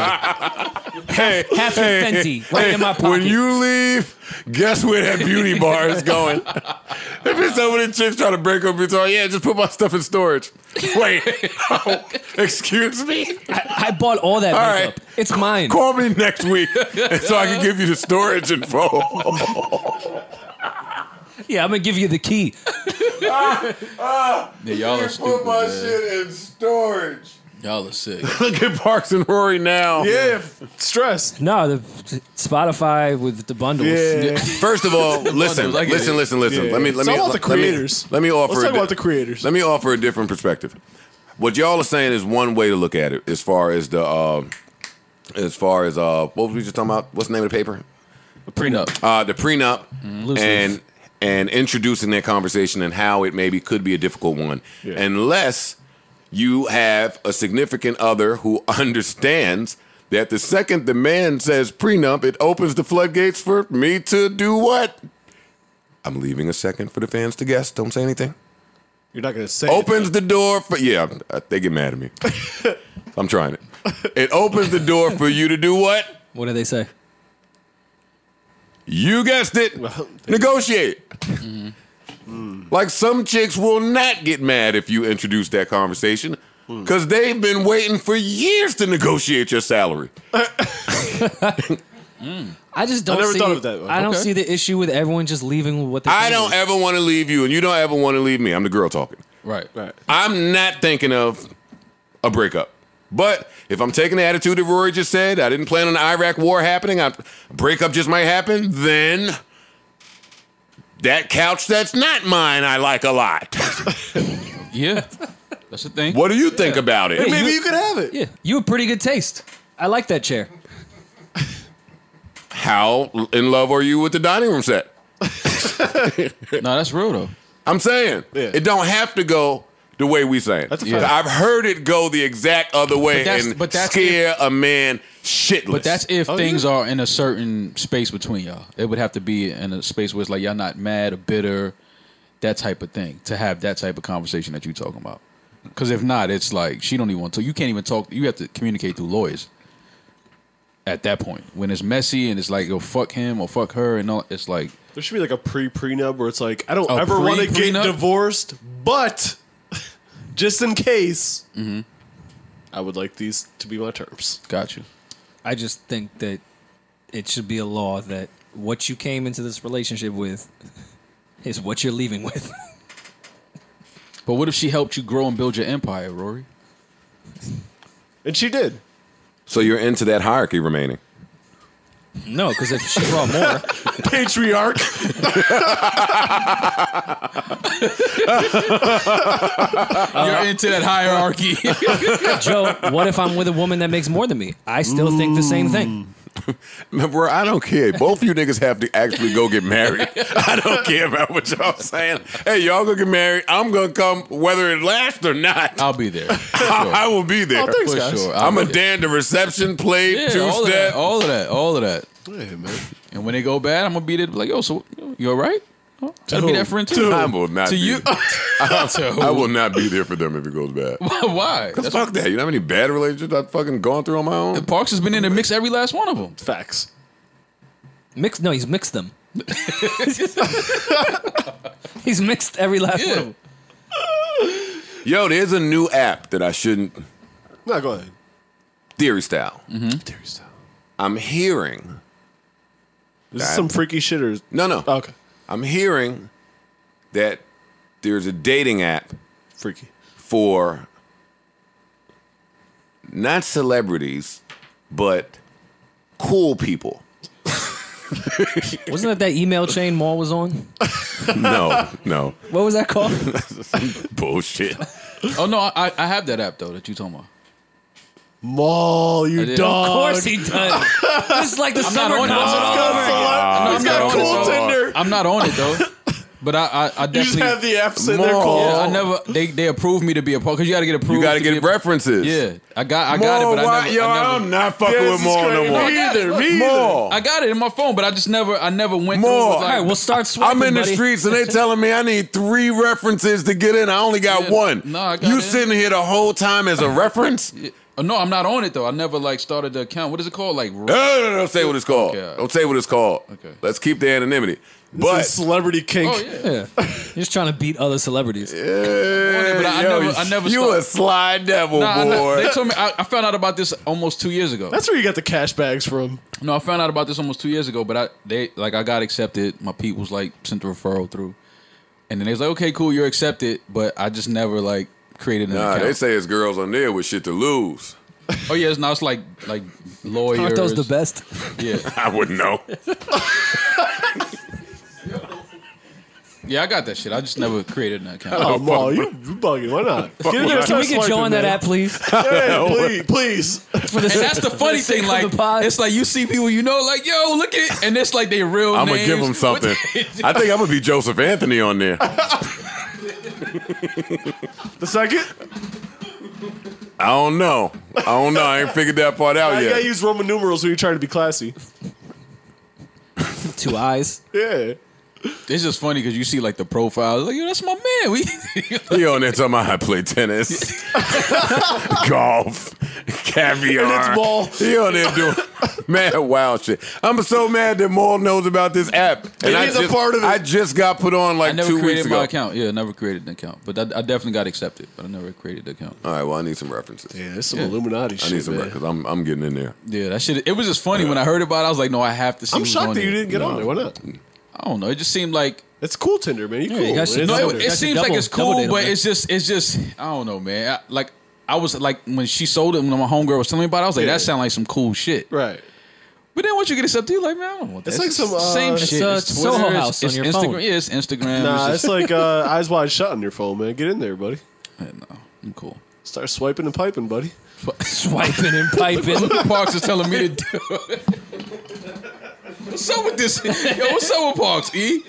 Half your Fenty right in my pocket. When you leave, guess where that beauty bar is going? If it's some of the chicks trying to break up, it's all, yeah, just put my stuff in storage. Wait, excuse me? I bought all that makeup. Right. It's mine. Call me next week so I can give you the storage info. Yeah, I'm going to give you the key. Yeah, y'all are stupid, put my man. shit in storage. Y'all are sick. Look at Parks and Rory now. Yeah, stress. No, the Spotify with the bundles. Yeah. First of all, listen. Yeah. Let me It's all about the creators. Let me offer. Let's talk about the creators. Let me offer a different perspective. What y'all are saying is one way to look at it, as far as what was we just talking about? What's the name of the paper? A prenup. The prenup, and introducing that conversation and how it maybe could be a difficult one, unless you have a significant other who understands that the second the man says prenup, it opens the floodgates for me to do what? I'm leaving a second for the fans to guess. Don't say anything. You're not going to say Opens the door for, they get mad at me. I'm trying it. It opens the door for you to do what? What do they say? You guessed it. Negotiate. Like some chicks will not get mad if you introduce that conversation because they've been waiting for years to negotiate your salary. I just don't never see, thought of that one. I don't Okay. see the issue with everyone just leaving what they I don't ever want to leave you, and you don't ever want to leave me. I'm the girl talking. Right. I'm not thinking of a breakup. But if I'm taking the attitude that Rory just said, I didn't plan on the Iraq war happening, a breakup just might happen, then that couch that's not mine I like a lot. Yeah. That's the thing. What do you think about it? Maybe you could have it. Yeah, you have pretty good taste. I like that chair. How in love are you with the dining room set? No, that's real though. I'm saying it don't have to go the way we saying. That's a fact. I've heard it go the exact other way But that's scare a man shitless. But that's if things are in a certain space between y'all. It would have to be in a space where it's like y'all not mad or bitter, that type of thing, to have that type of conversation that you're talking about. Because if not, it's like she don't even want to. You can't even talk. You have to communicate through lawyers. At that point, when it's messy and it's like, yo, fuck him or fuck her, and all, it's like There should be like a prenup where it's like, I don't A ever want to get prenup? divorced, but just in case, I would like these to be my terms. got you. I just think that it should be a law that what you came into this relationship with is what you're leaving with. But what if she helped you grow and build your empire, Rory? And she did. So you're into that hierarchy remaining. No, because if she brought more, Patriarch. You're into that hierarchy. Joe, what if I'm with a woman that makes more than me? I still think the same thing. Bro, I don't care. Both of you niggas have to actually go get married. I don't care about what y'all saying. Hey, y'all go get married. I'm gonna come whether it lasts or not. I'll be there. I will be there. Oh, thanks, For guys. sure. I'm a Dan the reception plate, Yeah, all of that. two-step. All of that. All of that. Yeah, man. And when they go bad, I'm gonna be there like, yo, so you all right? Oh, gotta be that friend too. I will not To be. you. I will not be there for them if it goes bad. Why? Cause fuck that. You know how many bad relationships I've fucking gone through on my own? Parks has been in the mix every last one of them. Facts. No, he's mixed them. He's mixed every last one of them. Yo, there's a new app that I shouldn't. No, go ahead. Theory style. Theory style. I'm hearing. Is this some freaky shit or? No. Oh, okay. I'm hearing that there's a dating app Freaky. for not celebrities, but cool people. Wasn't that email chain Maul was on? No. What was that called? Bullshit. Oh no, I have that app though that you talking about. Maul, you did. dog. Of course he does. This is like the I'm summer not on it. concert. He's got cool Tinder. I'm not on it though. But I definitely. You just have the F's in there. Maul. Cool. Yeah, I never. They approved me to be a part because you got to get approved. You got to be get a- references. Yeah, I got it, but I never. I'm not fucking Yeah, with this is Maul no crazy. more. Me either. Me either. Maul. I got it in my phone, but I just never went More. through. All right, we'll start swiping, I'm in the buddy. streets and they telling me I need 3 references to get in. I only got Yeah, 1. no, I got you in. sitting here the whole time as a reference? No, I'm not on it though. I never like started the account. What is it called? Like No, don't say what it's called. Okay. Don't say what it's called. Okay. Let's keep the anonymity. This But is celebrity kink. oh yeah. Yeah. You're just trying to beat other celebrities. But I never You start- a sly devil, Nah, boy. they told me I found out about this almost 2 years ago. That's where you got the cash bags from. No, I found out about this almost 2 years ago, but I got accepted. My Pete was like sent the referral through, and then they was like, okay, cool, you're accepted, but I just never like created an account. They say it's girls on there with shit to lose. Oh yeah, now it's like lawyers. Aren't those the best? Yeah, I wouldn't know. yeah, I got that shit. I just never created an account. Oh, Maul, you bugging. Why not? Get in there and Can we start get Joe swiping, on that man. app, please? Yeah, please. And that's the funny sake thing. of Like the pod. it's like you see people you know, like yo, look at, and it's like they real I'm names. gonna give them something. I think I'm gonna be Joseph Anthony on there. The second? I don't know. I ain't figured that part out You gotta yet. use Roman numerals when you're trying to be classy. 2 eyes. Yeah. It's just funny because you see like the profile, like yo, that's my man. We He on there talking about I play tennis, golf, caviar. And it's Maul. He on there doing mad wild shit. I'm so mad that Maul knows about this app. And he's a part of it. I just got put on I like never 2 weeks created ago. my account. Yeah, never created an account, but I definitely got accepted, but I never created the account. All right, well I need some references. Yeah, there's some Yeah. Illuminati I shit, need some man. records. I'm getting in there. Yeah, that shit. It was just funny when I heard about it. I was like, no, I have to see. I'm who's shocked on that you there. didn't get on there. Why not? I don't know. It just seemed like It's cool Tinder, man. You cool. you guys should It's no. Tinder. It That's seems a like double- it's double cool, date but on it's just. I don't know, man. I was like when she sold it when my homegirl was telling me about it. I was like, Yeah. that sound like some cool shit. Right. But then once you get accepted, you're like, man, I don't want that. It's like some, same it's shit. a It's Soho Twitter, House it's on your Instagram. phone. Yeah, it's Instagram. Nah, it's it's just, like eyes wide shut on your phone, man. Get in there, buddy. no, I'm cool. Start swiping and piping, buddy. Swiping and piping. Parks is telling me to do it. What's up with this? Yo, what's up with Parks? E?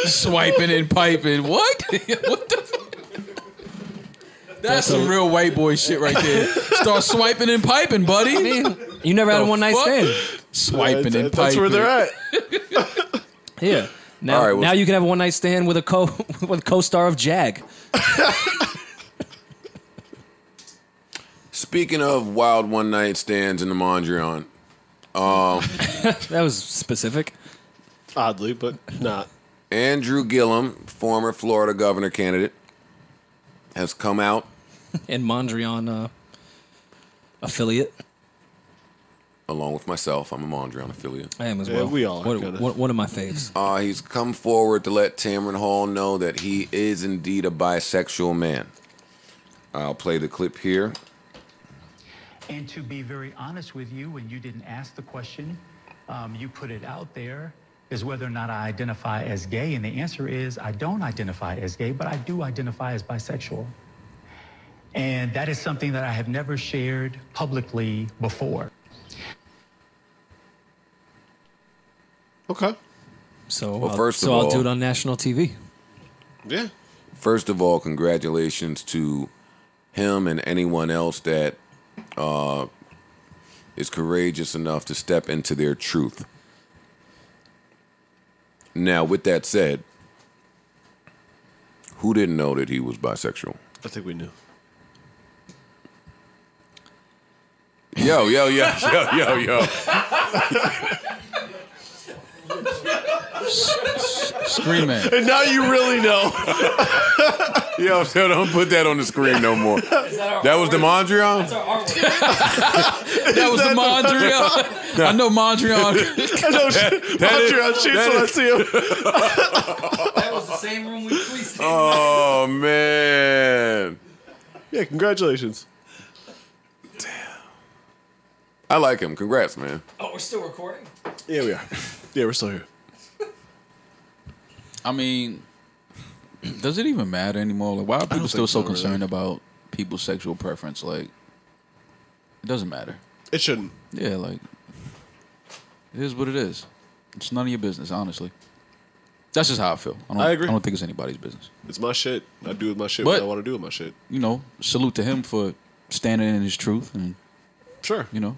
Swiping and piping. What? What the fuck? That's some real white boy shit right there. Start swiping and piping, buddy. You never had a The one night fuck? stand. Swiping and piping. That's where they're at. Yeah. Now, All right, well- now you can have a one night stand with a co-star of Jag. Speaking of wild one night stands in the Mondrian, That was specific. Oddly, but not. Andrew Gillum, former Florida governor candidate, has come out And Mondrian affiliate. along with myself. I'm a Mondrian affiliate. I am as Yeah, well. we all are, kinda. One of my faves. He's come forward to let Tamron Hall know that he is indeed a bisexual man. I'll play the clip here. And to be very honest with you, when you didn't ask the question, you put it out there, is whether or not I identify as gay. And the answer is I don't identify as gay, but I do identify as bisexual. And that is something that I have never shared publicly before. Okay. So, Well, first of I'll all- do it on national TV. Yeah. First of all, congratulations to him and anyone else that is courageous enough to step into their truth. Now, with that said, who didn't know that he was bisexual? I think we knew. Yo. Screaming. And now you really know. Yo, so don't put that on the screen no more. That was the Mondrian? That was the Mondrian. I know Mondrian. I know Mondrian cheats when I see him. That was the same room we fleeced in. Oh, man. Yeah, congratulations. I like him. Congrats, man. Oh, we're still recording? Yeah, we are. Yeah, we're still here. I mean, does it even matter anymore? Like, why are people still so concerned about people's sexual preference? Like, It doesn't matter. It shouldn't. Yeah, like it is what it is. It's none of your business, honestly. That's just how I feel. I agree. I don't think it's anybody's business. It's my shit. I do with my shit But- what I want to do with my shit. You know, salute to him for standing in his truth, and Sure. you know,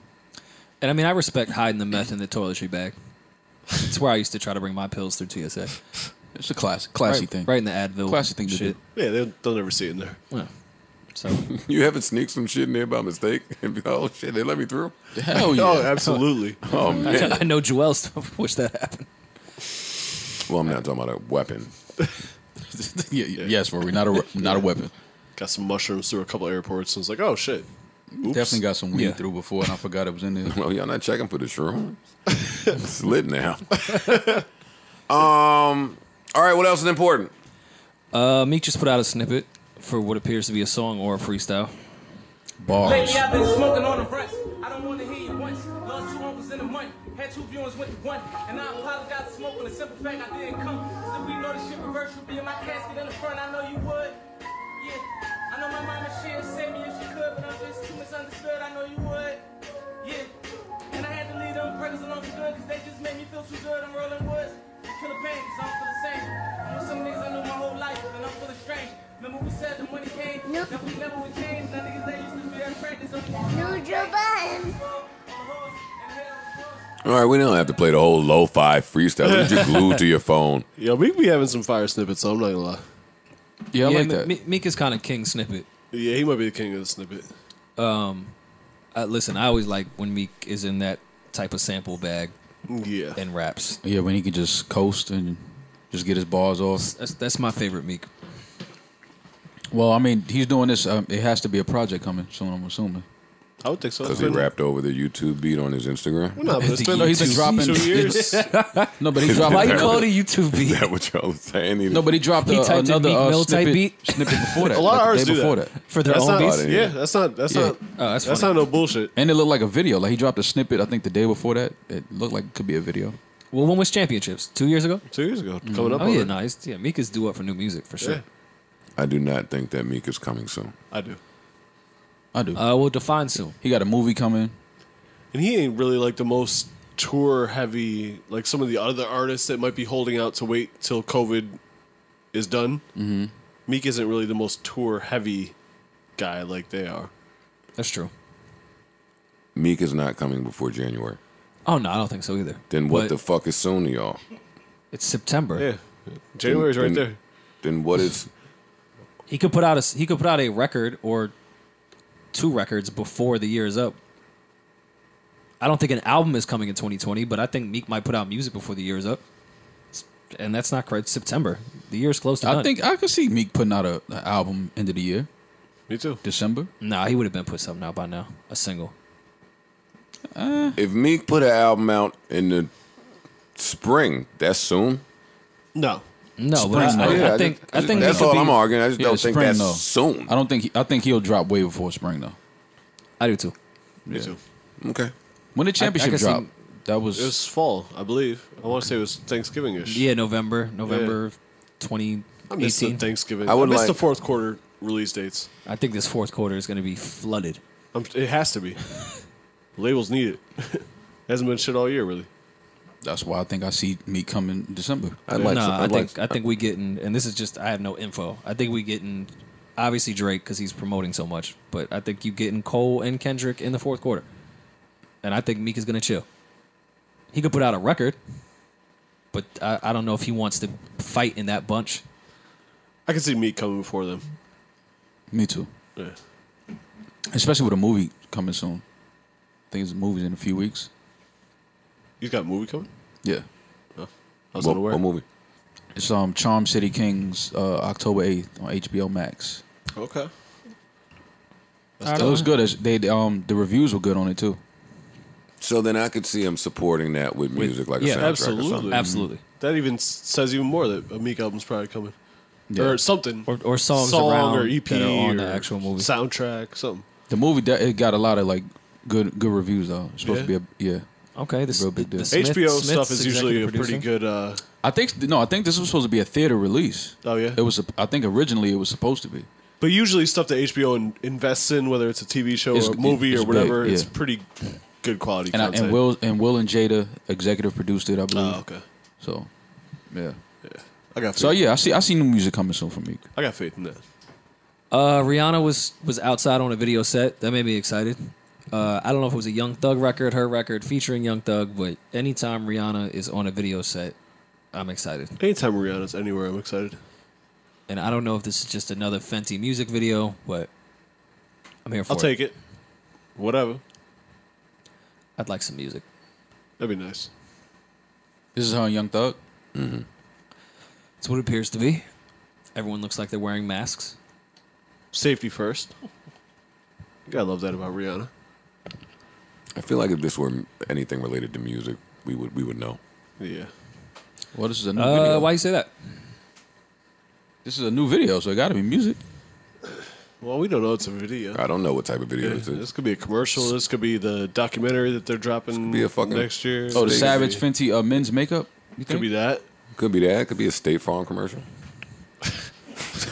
And I mean, I respect hiding the meth in the toiletry bag. It's where I used to try to bring my pills through TSA. it's a classy Right, thing. right in the Advil. Classy thing to shit. do. Yeah, they'll never see it in there. Yeah. So You haven't sneaked some shit in there by mistake and be like, oh shit, they let me through. Hell yeah. Oh, absolutely. Oh man. I know Joel stuff. Wish that happened. Well, I'm not talking about a weapon. Yes, Rory, not a weapon. Got some mushrooms through a couple airports, and it's like, oh shit. Oops. Definitely got some weed Yeah. through before, and I forgot it was in there. Well, y'all not checking for the shroom. It's lit now. All right, what else is important? Meek just put out a snippet for what appears to be a song or a freestyle. Bars. Lately I've been smoking on the runs. I don't want to hear you once. Lost 2 uncles in a month. Had 2 viewings, went to 1. And I apologize to smoke on the simple fact I didn't come. So we know the shit reverse would be in my casket in the front. I know you would. Yeah. I know my mama she'd save me if she could, but I'm just too misunderstood. I know you would. Yeah. And I had to leave them preggers alone for good, cause they just made me feel too good. I'm rolling woods. Killer pain, cause I don't feel the same. I'm with some niggas I knew my whole life, and I'm feeling strange. Remember we said the money came, Nope. that we never would change. Now niggas that used to be our practice. No Joe Budden. All right, we don't have to play the whole lo-fi freestyle. You're just glued to your phone. Yo, we be having some fire snippets, so I'm not gonna lie. Yeah, I like that. Meek is kind of king snippet. Yeah, he might be the king of the snippet. Listen, I always like when Meek is in that type of sample bag Yeah. and raps. Yeah, when he can just coast and just get his bars off. That's my favorite Meek. Well, I mean, he's doing this. It has to be a project coming soon, I'm assuming. I would think so. Because he rapped over the YouTube beat on his Instagram. No, but it's been No, he's been dropping 2 years. No, but he dropped. Why you call it a YouTube Is beat? that what y'all was saying? No, but he dropped He typed in another Meek Mill type snippet, beat? snippet before that. A lot of like the artists day do before that. For their That's own not, beats? yeah, that's not Oh, that's that's funny. not no bullshit. And it looked like a video. Like he dropped a snippet, I think the day before that. It looked like it could be a video. Well, when was Championships? 2 years ago? 2 years ago, coming up. Oh on yeah, it. nice. Yeah, Meek is due up for new music for sure. Yeah. I do not think that Meek is coming soon. I do. I do. We'll define soon. He got a movie coming. And he ain't really like the most tour heavy, like some of the other artists that might be holding out to wait till COVID is done. Mm-hmm. Meek isn't really the most tour heavy guy like they are. That's true. Meek is not coming before January. Oh no, I don't think so either. Then what But the fuck is soon to y'all? It's September. Yeah, January's right there. Then what is... He could put out a record or 2 records before the year is up. I don't think an album is coming in 2020, but I think Meek might put out music before the year is up. And that's not correct. September. The year's close to done. I think I could see Meek putting out an album end of the year, Me too. December. Nah, he would have been put something out by now. A single. If Meek put an album out in the spring, that's soon? No. No, but Spring, no. I think that's Meek all could I'm be- arguing. I just Yeah, don't think spring, that's though. soon. I think he'll drop way before spring though. I do too. Me too. Okay. When did championship can see- drop? That It was was fall, I believe. I want to say it was Thanksgiving-ish. Yeah, November I missed 2018. the Thanksgiving. I I would missed like- the fourth quarter release dates. I think this fourth quarter is going to be flooded. It has to be. Labels need it. Hasn't been shit all year, really. That's why I think I see Meek coming December. I'd like some, Nah, I'd like- I think we getting, and this is just I have no info. I think we getting obviously Drake because he's promoting so much, but I think you getting Cole and Kendrick in the fourth quarter, and I think Meek is gonna chill. He could put out a record, but I don't know if he wants to fight in that bunch. I can see Meek coming before them. Me too. Yeah. Especially with a movie coming soon. I think the movie's in a few weeks. You got a movie coming? Yeah. I was what, unaware. what movie? It's Charm City Kings, October 8th on HBO Max. Okay. It was good. The reviews were good on it too. So then I could see him supporting that with music like a yeah, soundtrack or absolutely. something. Absolutely, That even says even more that a Meek album's probably coming. Yeah. Or something. or songs Song around or EP that are on or the actual movie. soundtrack, something. The movie it got a lot of like good reviews though. It's supposed to be a Okay, Real big deal. HBO stuff is usually a pretty good. I think this was supposed to be a theater release. Oh yeah. I think originally it was supposed to be. But usually stuff that HBO invests in, whether it's a TV show or a movie or whatever, it's pretty good quality content. And Will and Jada executive produced it, I believe. Oh, okay. So, yeah. I got faith. So yeah, I see new music coming soon from Meek. I got faith in that. Rihanna was outside on a video set. That made me excited. I don't know if it was a Young Thug record, her record featuring Young Thug, but anytime Rihanna is on a video set, I'm excited. Anytime Rihanna's anywhere, I'm excited. And I don't know if this is just another Fenty music video, but I'm here for it. I'll take it. Whatever. I'd like some music. That'd be nice. This is her and Young Thug? Mm-hmm. It's what it appears to be. Everyone looks like they're wearing masks. Safety first. You gotta love that about Rihanna. I feel like if this were anything related to music, we would know. Yeah. Well, this is a new video. Why you say that? This is a new video, so it got to be music. Well, we don't know it's a video. I don't know what type of video this is. This could be a commercial. This could be the documentary that they're dropping be a fucking next year. Oh, the Savage Fenty men's makeup? You think? Could be that. Could be that. Could be a State Farm commercial.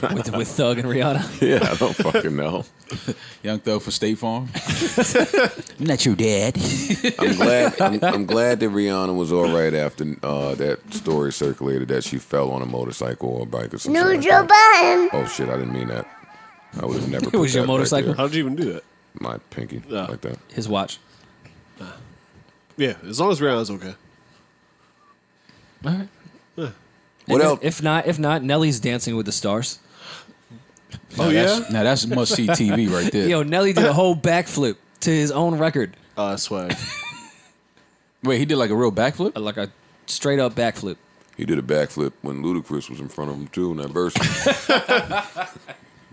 with Thug and Rihanna? Yeah, I don't fucking know. Young Thug for State Farm. I'm not your dad. I'm glad that Rihanna was all right after that story circulated that she fell on a motorcycle or a bike or something. Neutral button. Oh shit, I didn't mean that. I would have never. It was your motorcycle? How did you even do that? My pinky, like that. His watch. Yeah, as long as Rihanna's okay. All right. Yeah. What else? If not, Nelly's Dancing with the Stars. Oh yeah. Now that's must see TV right there. Yo, Nelly did a whole backflip to his own record. Oh, that's swag. Wait, he did like a real backflip? Like a straight up backflip. He did a backflip when Ludacris was in front of him too in that verse.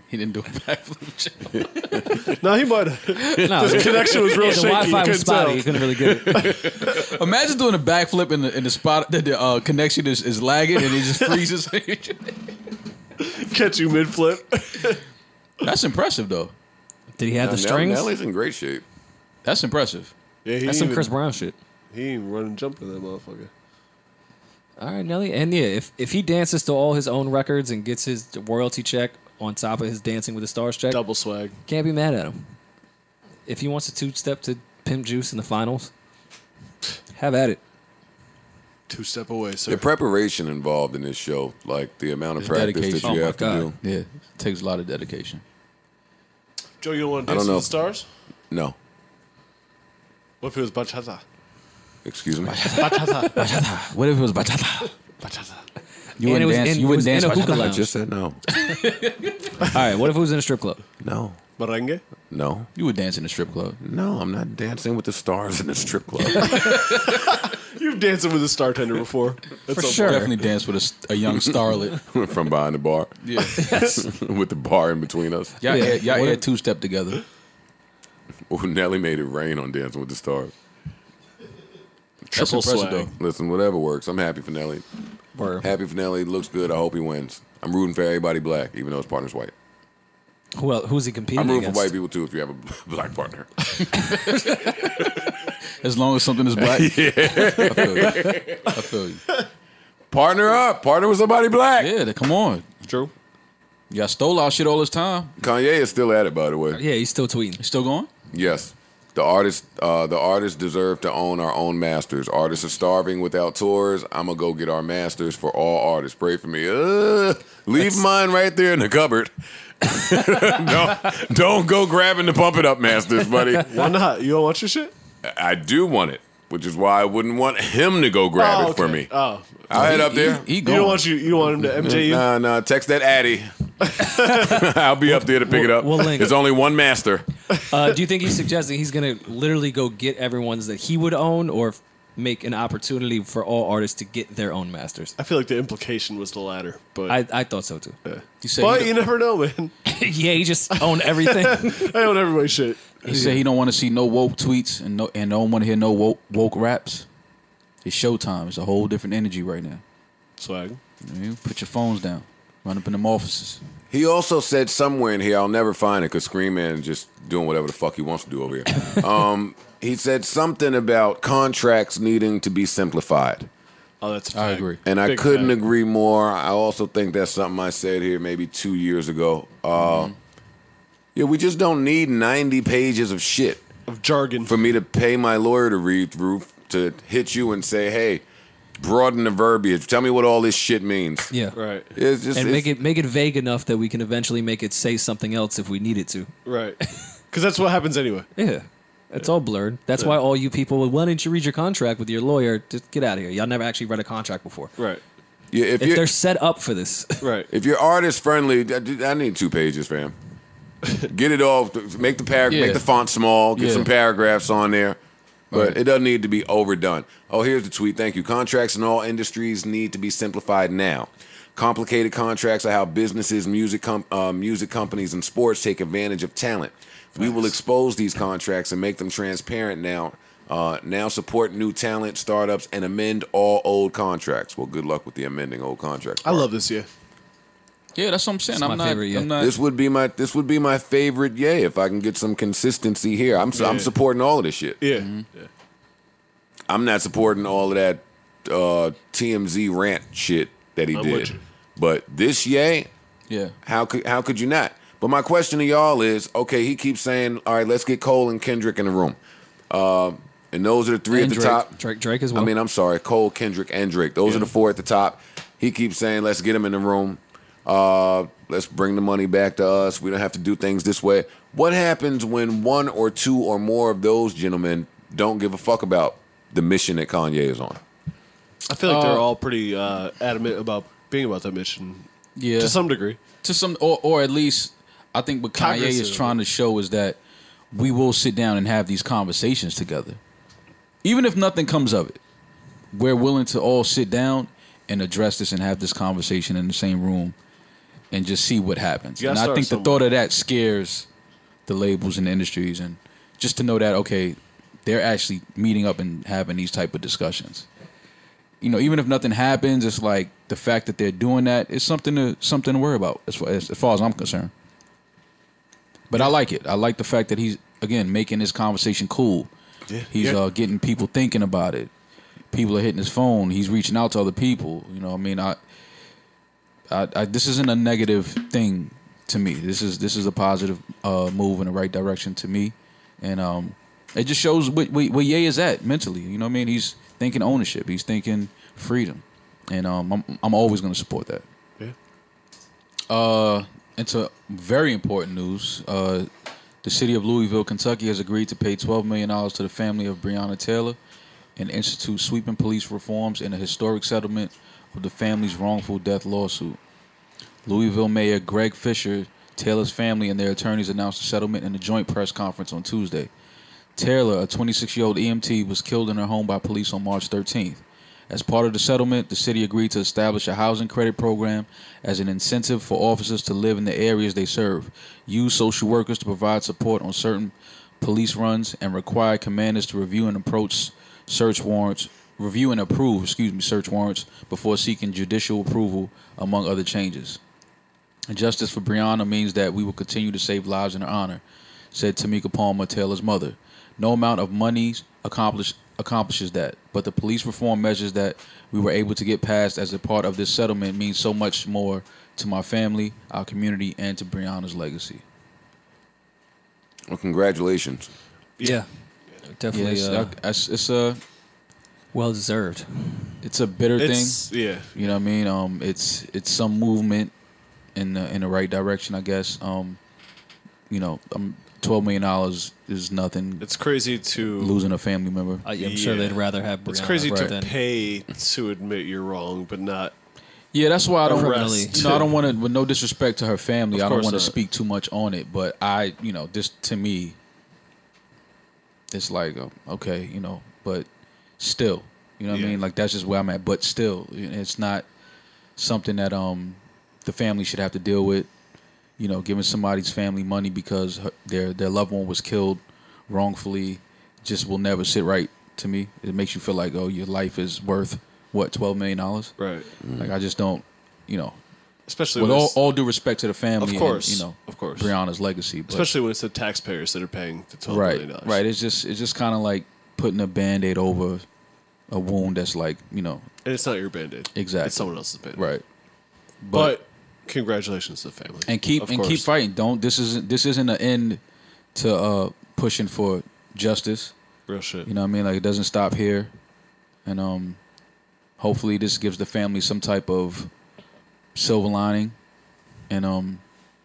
He didn't do a backflip. No, he might have. No, his connection was real the shaky. Wi-Fi You was couldn't spotty. tell. You couldn't really get it. Imagine doing a backflip in the spot that the connection is lagging and it just freezes. Catch you mid flip. That's impressive though. Did he have the strings? Nelly's in great shape. That's impressive. Yeah, That's some Chris Brown shit. He ain't run and jump in that motherfucker. All right, Nelly. And yeah, if he dances to all his own records and gets his royalty check on top of his Dancing with the Stars check, Double swag. can't be mad at him. If he wants to two-step to Pimp Juice in the finals, have at it. 2 step away, sir. The preparation involved in this show, like the amount of It's practice dedication. that you Oh, have my to God. do. Yeah, it takes a lot of dedication. Joe, you don't want to I dance don't with the know. stars? No, What if it was bachata? excuse me. Bachata. What if it was bachata? Bachata. You And it wouldn't was dance. in- You it was wouldn't dance in a hookah bachata? I lounge. just said no. All right, what if it was in a strip club? No, Merengue? no, You would dance in a strip club. no. I'm not dancing with the stars in the strip club. You've danced with a star tender before. That's For okay. sure. Definitely dance with a young starlet. From behind the bar. Yeah. With the bar in between us. Y'all Yeah. y'all had two-step together. Oh, Nelly made it rain on Dancing with the Stars. That's Triple impressive, swag. though. Listen, whatever works. I'm happy for Nelly. Word. Happy for Nelly. Looks good. I hope he wins. I'm rooting for everybody black, even though his partner's white. Who's he competing I'm rooting against? for white people too if you have a black partner. As long as something is black. Yeah. I feel you. Partner up. Partner with somebody black. Yeah, come on. True. Y'all stole our shit all this time. Kanye is still at it, by the way. Yeah, he's still tweeting. You still going? Yes. The artists deserve to own our own masters. Artists are starving without tours. I'm going to go get our masters for all artists. Pray for me. Leave mine right there in the cupboard. don't go grabbing the Pump It Up masters, buddy. Why not? You don't want your shit? I do want it, which is why I wouldn't want him to go grab it for me. Oh. I'll head up there. He You going. don't want him to MJ you? Nah, text that Addy. I'll be up there to pick it up. we'll link. There's only one master. Do you think he's suggesting he's going to literally go get everyone's that he would own, or make an opportunity for all artists to get their own masters? I feel like the implication was the latter, but I thought so too. He said but he, you never know, man. Yeah, he just owned everything. I own everybody's shit. he said he don't want to see no woke tweets and don't want to hear no woke raps. It's showtime. It's a whole different energy right now. Swag. You know, put your phones down. Run up in them offices. He also said somewhere in here, I'll never find it because Scream Man is just doing whatever the fuck he wants to do over here. He said something about contracts needing to be simplified. Oh, that's a I fact. agree. And I Big couldn't fact. agree more. I also think that's something I said here maybe 2 years ago. Yeah, we just don't need 90 pages of shit of jargon for me to pay my lawyer to read through to hit you and say, hey, broaden the verbiage. Tell me what all this shit means. Yeah. Right. It's just, And make it vague enough that we can eventually make it say something else if we need it to. Right. Because that's what happens anyway. Yeah. It's all blurred. That's why all you people, why didn't you read your contract with your lawyer? Just get out of here. Y'all never actually read a contract before. Right. Yeah, If they're set up for this. Right. If you're artist friendly, I need 2 pages, fam. Get it all. Make the font small. Get some paragraphs on there. But it doesn't need to be overdone. Oh, here's the tweet. Thank you. Contracts in all industries need to be simplified now. Complicated contracts are how businesses, music companies, and sports take advantage of talent. We will expose these contracts and make them transparent now. Now support new talent, startups, and amend all old contracts. Well, good luck with the amending old contracts. I love this, yeah. Yeah, that's what I'm saying. It's my favorite, yeah. I'm not. This would be my favorite. Yeah, if I can get some consistency here, I'm supporting all of this shit. Yeah. Mm-hmm. I'm not supporting all of that TMZ rant shit that he did. But this yay, how could you not? But my question to y'all is, okay, he keeps saying, all right, let's get Cole and Kendrick in the room. And those are the 3 And at the Drake. top. Drake as well. I mean, I'm sorry, Cole, Kendrick, and Drake. Those are the 4 at the top. He keeps saying, let's get them in the room. Let's bring the money back to us. We don't have to do things this way. What happens when 1 or 2 or more of those gentlemen don't give a fuck about the mission that Kanye is on? I feel like they're all pretty adamant about being about that mission. Yeah. To some degree. To some, or at least, I think what Kanye is trying to show is that we will sit down and have these conversations together. Even if nothing comes of it, we're willing to all sit down and address this and have this conversation in the same room and just see what happens. And I think the thought of that scares the labels and the industries, and just to know that, okay, they're actually meeting up and having these type of discussions. You know, even if nothing happens, it's like the fact that they're doing that is something to worry about as far as I'm concerned. But I like it. I like the fact that he's, again, making this conversation cool. Yeah. He's getting people thinking about it. People are hitting his phone. He's reaching out to other people. You know what I mean? I this isn't a negative thing to me. This is a positive move in the right direction to me. And it just shows where Ye is at mentally. You know what I mean? He's thinking ownership. He's thinking freedom. And I'm always going to support that. Yeah. Into very important news. The city of Louisville, Kentucky has agreed to pay $12 million to the family of Breonna Taylor and institute sweeping police reforms in a historic settlement of the family's wrongful death lawsuit. Louisville Mayor Greg Fisher, Taylor's family, and their attorneys announced the settlement in a joint press conference on Tuesday. Taylor, a 26-year-old EMT, was killed in her home by police on March 13th. As part of the settlement, the city agreed to establish a housing credit program as an incentive for officers to live in the areas they serve, use social workers to provide support on certain police runs, and require commanders to review and approve search warrants before seeking judicial approval, among other changes. Justice for Breonna means that we will continue to save lives in her honor, said Tamika Palmer, Taylor's mother. No amount of money accomplishes that, but the police reform measures that we were able to get passed as a part of this settlement means so much more to my family, our community, and to Breonna's legacy. Well, congratulations. Yeah, definitely. It's a well deserved. It's a bitter thing. Yeah, you know what I mean. It's some movement in the right direction, I guess. $12 million is nothing. It's crazy to losing a family member. I'm sure they'd rather have Breonna. It's crazy to than pay to admit you're wrong, but not. Yeah, that's why I don't. Arrest. I don't want to. With no disrespect to her family, I don't want to not. speak too much on it. But just to me, it's like okay, but still, you know what I mean. Like that's just where I'm at. But still, it's not something that the family should have to deal with. Giving somebody's family money because their loved one was killed wrongfully just will never sit right to me. It makes you feel like, oh, your life is worth, what, $12 million? Right. Like, I just don't, especially with all due respect to the family, of course, and, of course, Breonna's legacy. But, especially when it's the taxpayers that are paying the $12 million. Right. It's just kind of like putting a Band-Aid over a wound that's like, And it's not your Band-Aid. Exactly. It's someone else's Band-Aid. Right. But congratulations to the family. And keep fighting. This isn't an end to pushing for justice. Real shit. You know what I mean? Like, it doesn't stop here. And hopefully this gives the family some type of silver lining. And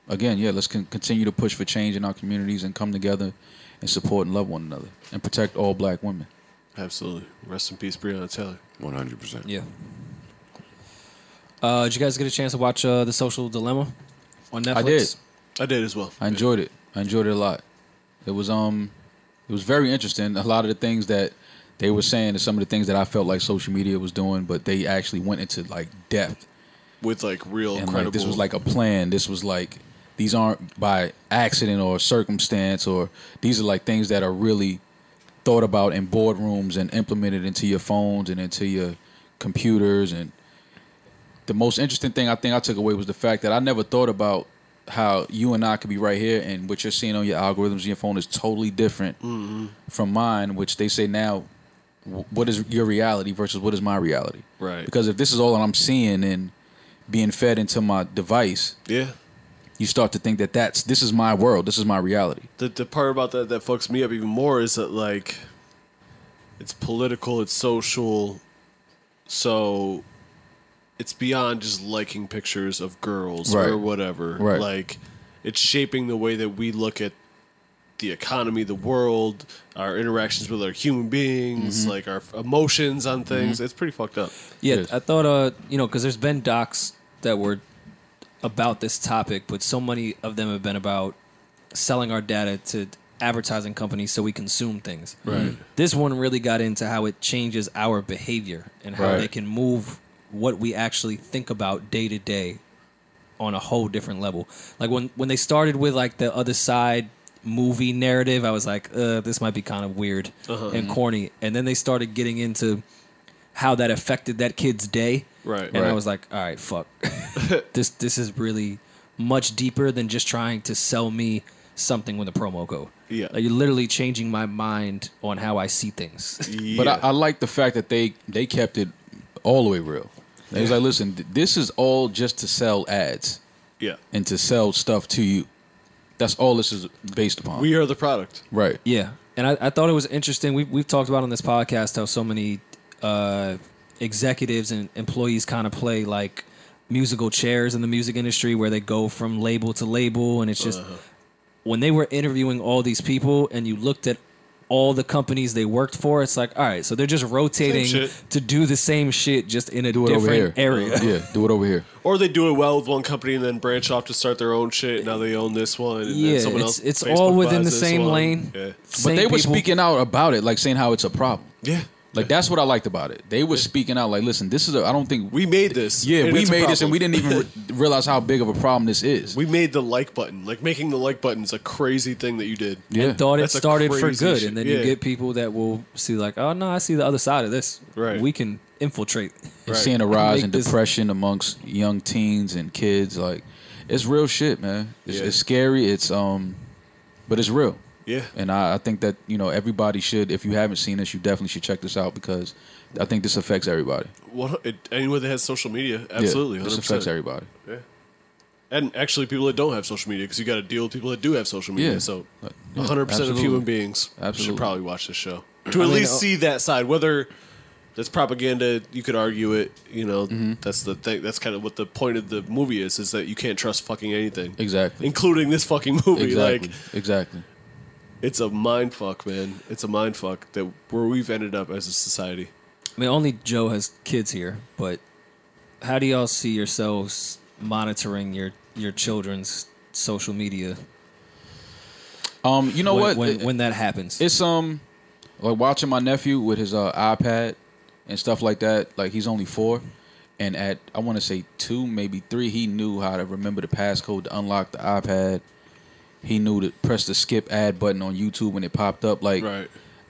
again, let's continue to push for change in our communities and come together and support and love one another and protect all black women. Absolutely. Rest in peace, Breonna Taylor. 100%. Yeah. Did you guys get a chance to watch The Social Dilemma on Netflix? I did as well. I enjoyed it. I enjoyed it a lot. It was very interesting. A lot of the things that they were saying and some of the things that I felt like social media was doing, but they actually went into like depth with like real and credible. Like, this was like a plan. This was like, these aren't by accident or circumstance, or these are like things that are really thought about in boardrooms and implemented into your phones and into your computers. And the most interesting thing I think I took away was the fact that I never thought about how you and I could be right here, and what you're seeing on your algorithms in your phone is totally different from mine, which they say now, what is your reality versus what is my reality? Right. Because if this is all I'm seeing and being fed into my device, you start to think that this is my world, this is my reality. The part about that fucks me up even more is that, like, it's political, it's social, so it's beyond just liking pictures of girls or whatever. Right. Like, it's shaping the way that we look at the economy, the world, our interactions with our human beings, like our emotions on things. It's pretty fucked up. Yeah, I thought, because there's been docs that were about this topic, but so many of them have been about selling our data to advertising companies so we consume things. Right. This one really got into how it changes our behavior and how they can move what we actually think about day to day on a whole different level. Like when they started with like the other side movie narrative, I was like, this might be kind of weird and corny. And then they started getting into how that affected that kid's day. Right. And I was like, all right, fuck. This is really much deeper than just trying to sell me something with a promo code. Yeah. Like, you're literally changing my mind on how I see things. Yeah. But I like the fact that they kept it all the way real. They was like, listen, this is all just to sell ads. Yeah. And to sell stuff to you. That's all this is based upon. We are the product. Right. Yeah. And I thought it was interesting. We've talked about on this podcast how so many executives and employees kind of play like musical chairs in the music industry, where they go from label to label, and it's just when they were interviewing all these people and you looked at all the companies they worked for, it's like, all right, so they're just rotating to do the same shit, just in a different area. Yeah, do it over here. Or they do it well with one company and then branch off to start their own shit. Now they own this one. And then someone else. It's Facebook all within buys the this same one. lane. Yeah. But they were speaking out about it, like saying how it's a problem. Yeah. Like, that's what I liked about it. They were speaking out like, listen, this is I don't think... We made this. Yeah, and we it's a made this, and problem. we didn't even realize how big of a problem this is. We made the like button. Like, making the like button is a crazy thing that you did. Yeah. And thought it That's a started for crazy good. shit. And then Yeah. you get people that will see like, oh, no, I see the other side of this. Right. We can infiltrate. And seeing a rise in Make this- depression amongst young teens and kids, like, it's real shit, man. It's scary. It's but it's real. Yeah. And I think that, everybody should, if you haven't seen this, you definitely should check this out, because I think this affects everybody. Anyone that has social media, absolutely. Yeah, this 100%. affects everybody. Yeah. And actually, people that don't have social media, because you got to deal with people that do have social media. Yeah. So, Yeah, 100% of absolutely. human beings Absolutely. should probably watch this show to at least see that side. Whether that's propaganda, you could argue it. That's the thing. That's kind of what the point of the movie is that you can't trust fucking anything, Exactly. including this fucking movie. Exactly. Like, Exactly. it's a mind fuck, man. It's a mind fuck that where we've ended up as a society. I mean, only Joe has kids here, but how do y'all see yourselves monitoring your children's social media? You know what? When that happens, It's like watching my nephew with his iPad and stuff like that. Like, he's only 4, and at I want to say 2, maybe 3, he knew how to remember the passcode to unlock the iPad. He knew to press the skip ad button on YouTube when it popped up. Like, Right.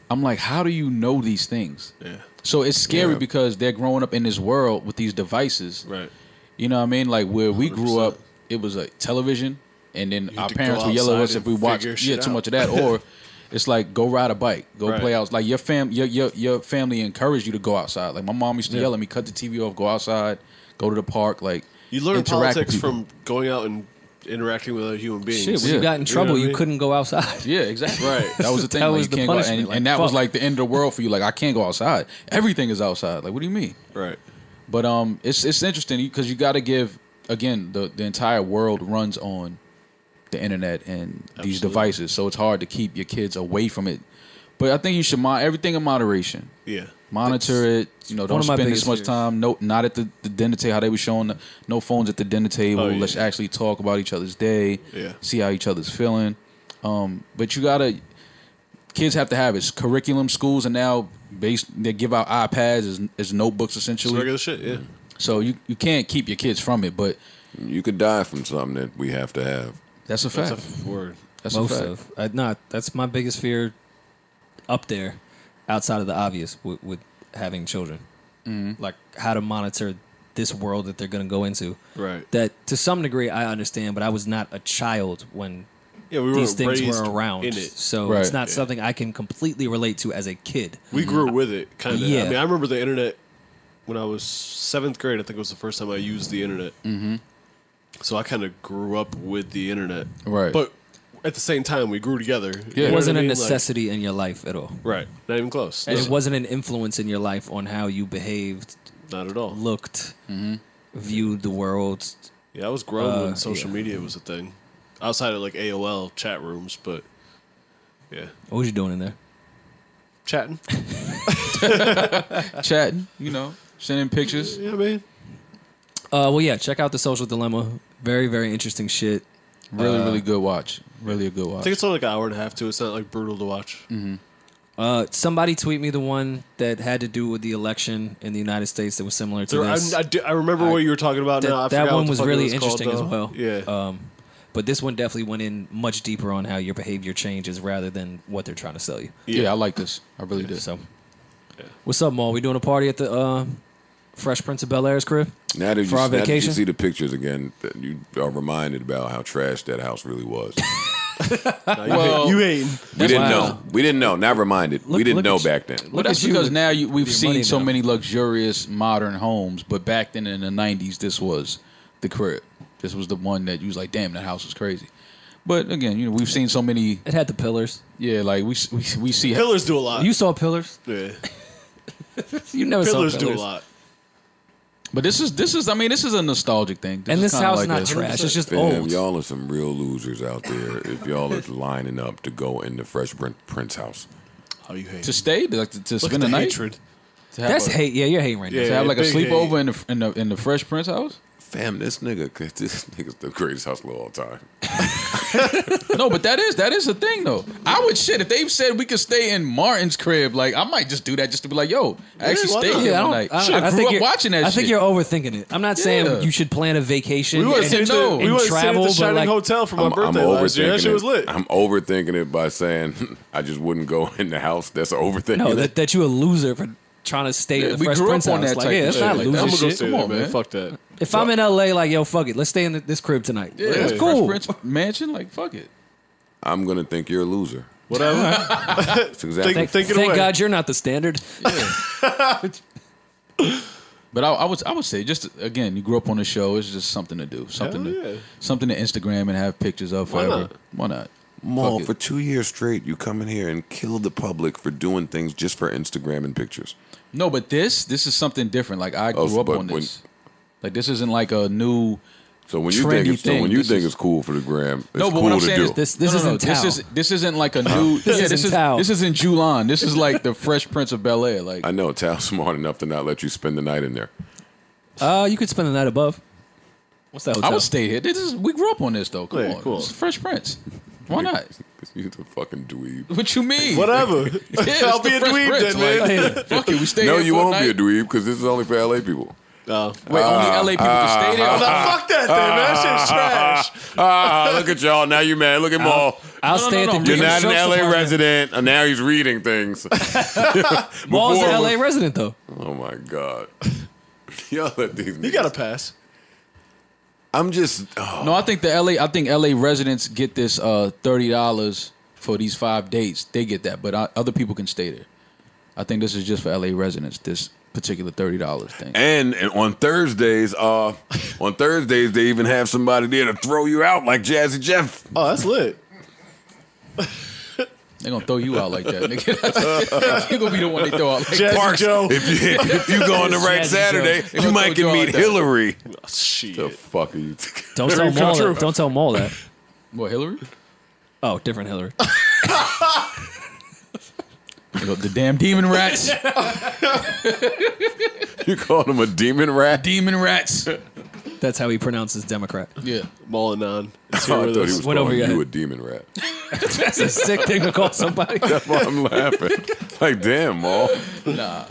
I'm like, how do you know these things? Yeah. So it's scary because they're growing up in this world with these devices. Right. You know what I mean? Like, where we grew 100%. up, it was a television, and then had our to parents go would yell at us outside if we and watched figure shit too out. much of that, or it's like, go ride a bike, go Right. play out. Like, your family encouraged you to go outside. Like, my mom used to yell at me, cut the TV off, go outside, go to the park. Like, You learn interact with politics people. from going out and interacting with other human beings. Shit, when you Yeah. got in trouble, You know what I you mean? couldn't go outside. Yeah, exactly. Right. That was the thing. That like, was you the can't go, punishment, and, like, and that was fuck. like the end of the world for you. Like, I can't go outside. Everything is outside. Like, what do you mean? Right. But it's interesting because you got to give, again, the entire world runs on the internet and these Absolutely. devices, so it's hard to keep your kids away from it. But I think you should everything in moderation. Yeah. Monitor it. You know, one don't of my spend biggest this much fears. time. No, not at the dinner table. How they were showing no phones at the dinner table. Oh, yeah. Let's actually talk about each other's day. Yeah. See how each other's feeling. But you gotta. Kids have to have it. Curriculum schools are now they give out iPads as notebooks It's essentially. regular shit, yeah. So you can't keep your kids from it, but You could die from something that we have to have. that's a fact. That's a word. That's Most a fact. of. That's my biggest fear up there, outside of the obvious with having children. Like how to monitor this world that they're going to go into. Right. That to some degree I understand, but I was not a child when Yeah, we these were things raised were around. in it. So Right. it's not Yeah. something I can completely relate to as a kid. We grew with it, kind of. Yeah. I mean, I remember the internet when I was 7th grade. I think it was the first time I used the internet. Mm-hmm. So I kind of grew up with the internet. Right. But at the same time, we grew together. Yeah. You It know what wasn't I a mean? necessity in your life at all. Like, right. Not even close. And No, it wasn't an influence in your life on how you behaved, not at all. looked, viewed the world. Yeah, I was grown when yeah. social media was a thing. Outside of like AOL chat rooms, but yeah. What was you doing in there? Chatting. Chatting, you know, sending pictures. Yeah, man. Well, yeah, check out The Social Dilemma. Very, very interesting shit. Really, really good watch. Really a good I watch. think it's only like an hour and a half too. It's not like brutal to watch. Somebody tweet me the one that had to do with the election in the United States that was similar to There, this. I remember what you were talking about now. I that forgot one what the was fuck it really called, interesting as though. well. Yeah. But this one definitely went in much deeper on how your behavior changes rather than what they're trying to sell you. yeah, I like this. I really did. So, what's up, Maul? We doing a party at the Fresh Prince of Bel Air's crib Now that, for our now that you vacation? see the pictures again, that you are reminded about how trash that house really was. Well, you hating. We didn't Wow. know. We didn't know. Not reminded. we didn't look know at you. back then. Well, that's at you because with- now we've with your seen money so now. many luxurious modern homes, but back then in the 90s, this was the crib. This was the one that you was like, damn, that house is crazy. But again, you know, we've seen so many. It had the pillars. Yeah, like we see. Pillars do a lot. You saw pillars. yeah. You never Pillars saw do pillars. a lot. But this is. I mean, this is a nostalgic thing. And is this kinda house like not a- trash. It's just Fam, old. y'all are some real losers out there. If y'all are lining up to go in the Fresh Prince house, How you hate. to stay, like to Look spend at the the night. hatred. To have That's a, hate. Yeah, you're hating right now. Yeah. To have like a big sleepover in the Fresh Prince house. fam, this nigga's the greatest hustler of all time. No, but that is a thing though. I would shit if they said we could stay in Martin's crib. Like I might just do that just to be like, yo, I actually why stayed not? here Yeah, one night. I Shit, I grew think up you're- watching that I shit. think you're overthinking it. I'm not saying Yeah. you should plan a vacation. We went to and, stay at the, no. we went to stay at travel, the but Shining like- Hotel for my birthday last year. That shit was lit. I'm overthinking it by saying I just wouldn't go in the house. That's overthinking No, it. that you a loser for trying to stay Yeah, at the we Fresh grew up Prince on house. that Like, type yeah, of it's shit. not Like, loser I'm gonna go shit. stay Come there, on, man. man. Fuck that. If I'm in LA, like, yo, fuck it. Let's stay in this crib tonight. Yeah, That's Fresh cool. Prince mansion. Like fuck it. I'm gonna think you're a loser. Whatever. That's exactly. Think it Thank away. God you're not the standard. But I would say just again, you grew up on the show. It's just something to do, something Hell to yeah. something to Instagram and have pictures of Why forever. not? Why not? Maul, Fuck it. for 2 years straight, you come in here and kill the public for doing things just for Instagram and pictures. No, but this is something different. Like I Oh, grew up but on when- this. Like this isn't like a new. So when you Trendy think it's, so thing. when you This think is- it's cool for the gram, it's No, but cool what I'm to saying do. is This no, isn't Tao. this isn't like a new. This isn't Tao. This isn't Julan. This is like the Fresh Prince of Bel Air. Like I know Tal's smart enough to not let you spend the night in there. You could spend the night above. What's that I hotel? would stay here. We grew up on this though. Come Yeah, on, cool. It's Fresh Prince. Why not? You're the fucking dweeb. What you mean? Whatever. Yeah, it's I'll the be a Fresh dweeb Prince, then, man. like, fuck it, we stay No, here you for won't be a night. dweeb because this is only for LA people. No. Wait, only LA people can stay there. Oh, no, fuck that then, man. That shit's trash. Look at y'all. Now you mad. Look at Maul. I'll No, stay no, at no. the You're Different not an Strokes LA apartment. resident, and now he's reading things. Maul's an Before- LA resident though. Oh my god. Y'all let these. You niggas- got a pass. I'm just. Oh, No, I think LA residents get this $30 for these 5 dates. They get that, but other people can stay there. I think this is just for LA residents. This particular $30 thing. And on Thursdays, they even have somebody there to throw you out like Jazzy Jeff. Oh, that's lit. They're gonna throw you out like that, nigga. You're gonna be the one they throw out like that. Jazzy Joe. If you go on the right Jazzy Saturday, Joe. you might can meet like that. Hillary. Oh, shit. The fuck are you? Don't tell Maul that. Don't tell Maul that. What, Hillary? Oh, different Hillary. The damn demon rats. You call him a demon rat? Demon rats. That's how he pronounces Democrat. Yeah. Molinon. I thought he was Went over calling your you head. a demon rat. That's a sick thing to call somebody. That's why I'm laughing. Like, damn, Maul. Nah.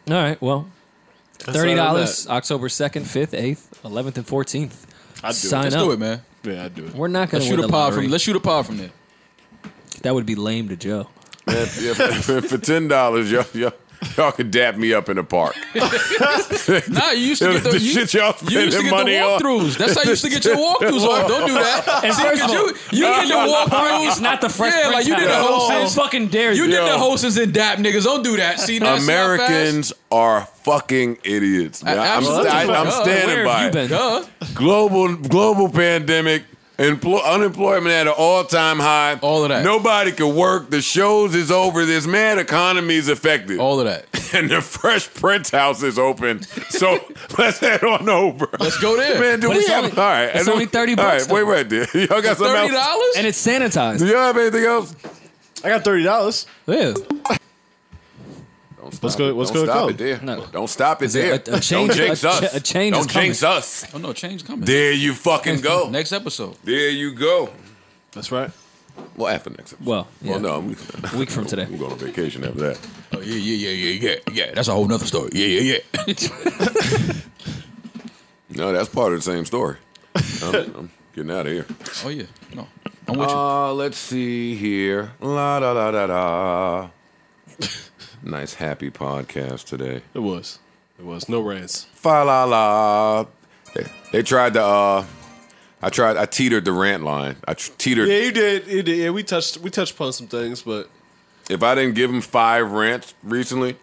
All right, well, $30, October 2nd, 5th, 8th, 11th, and 14th. I'd do it. Sign Let's up. do it, man. Yeah, I'd do it. We're not going Let's to shoot win a the pod lottery. from. Let's shoot a pod from there. That would be lame to Joe. Man, for $10, y'all can dap me up in the park. Nah, you used to get the shit y'all you used to spending get money the on. walkthroughs. That's how you used to get your walkthroughs off. Don't do that. And See, first of 'cause all, you did the walkthroughs. It's not the Fresh Yeah, Prince like you did the house. whole How thing. fucking dare you? You did Yo. the hostings and dap niggas. Don't do that. See, now, Americans are fucking idiots. Man. I'm Absolutely. standing Where by have you it. been? Global pandemic. Unemployment at an all-time high. All of that. Nobody can work. The shows is over. This mad economy is affected. All of that. And the Fresh Prince house is open. So let's head on over. Let's go there. Man, do But we it's have... only- all right. it's only $30 All right, though. wait right there. Y'all got something else? $30? And it's sanitized. Do y'all have anything else? I got $30. Yeah. Don't stop Let's go- it. let's Don't go stop come. it there. No. Don't stop it it there. a change- Don't jinx a us. a change is Don't jinx coming. us. Oh no, change coming. There you fucking go. Next episode. There you go. That's right. Well, after next episode. Well, yeah. no. A week from today. I'm going on vacation after that. Oh yeah. That's a whole nother story. Yeah. No, that's part of the same story. I'm getting out of here. Oh yeah. No, I'm with you. Let's see here. La da da da da. Nice happy podcast today. It was. No rants. Fa la la. They tried to. I teetered the rant line. I teetered. Yeah, you did. Yeah, we touched upon some things, but If I didn't give them 5 rants recently,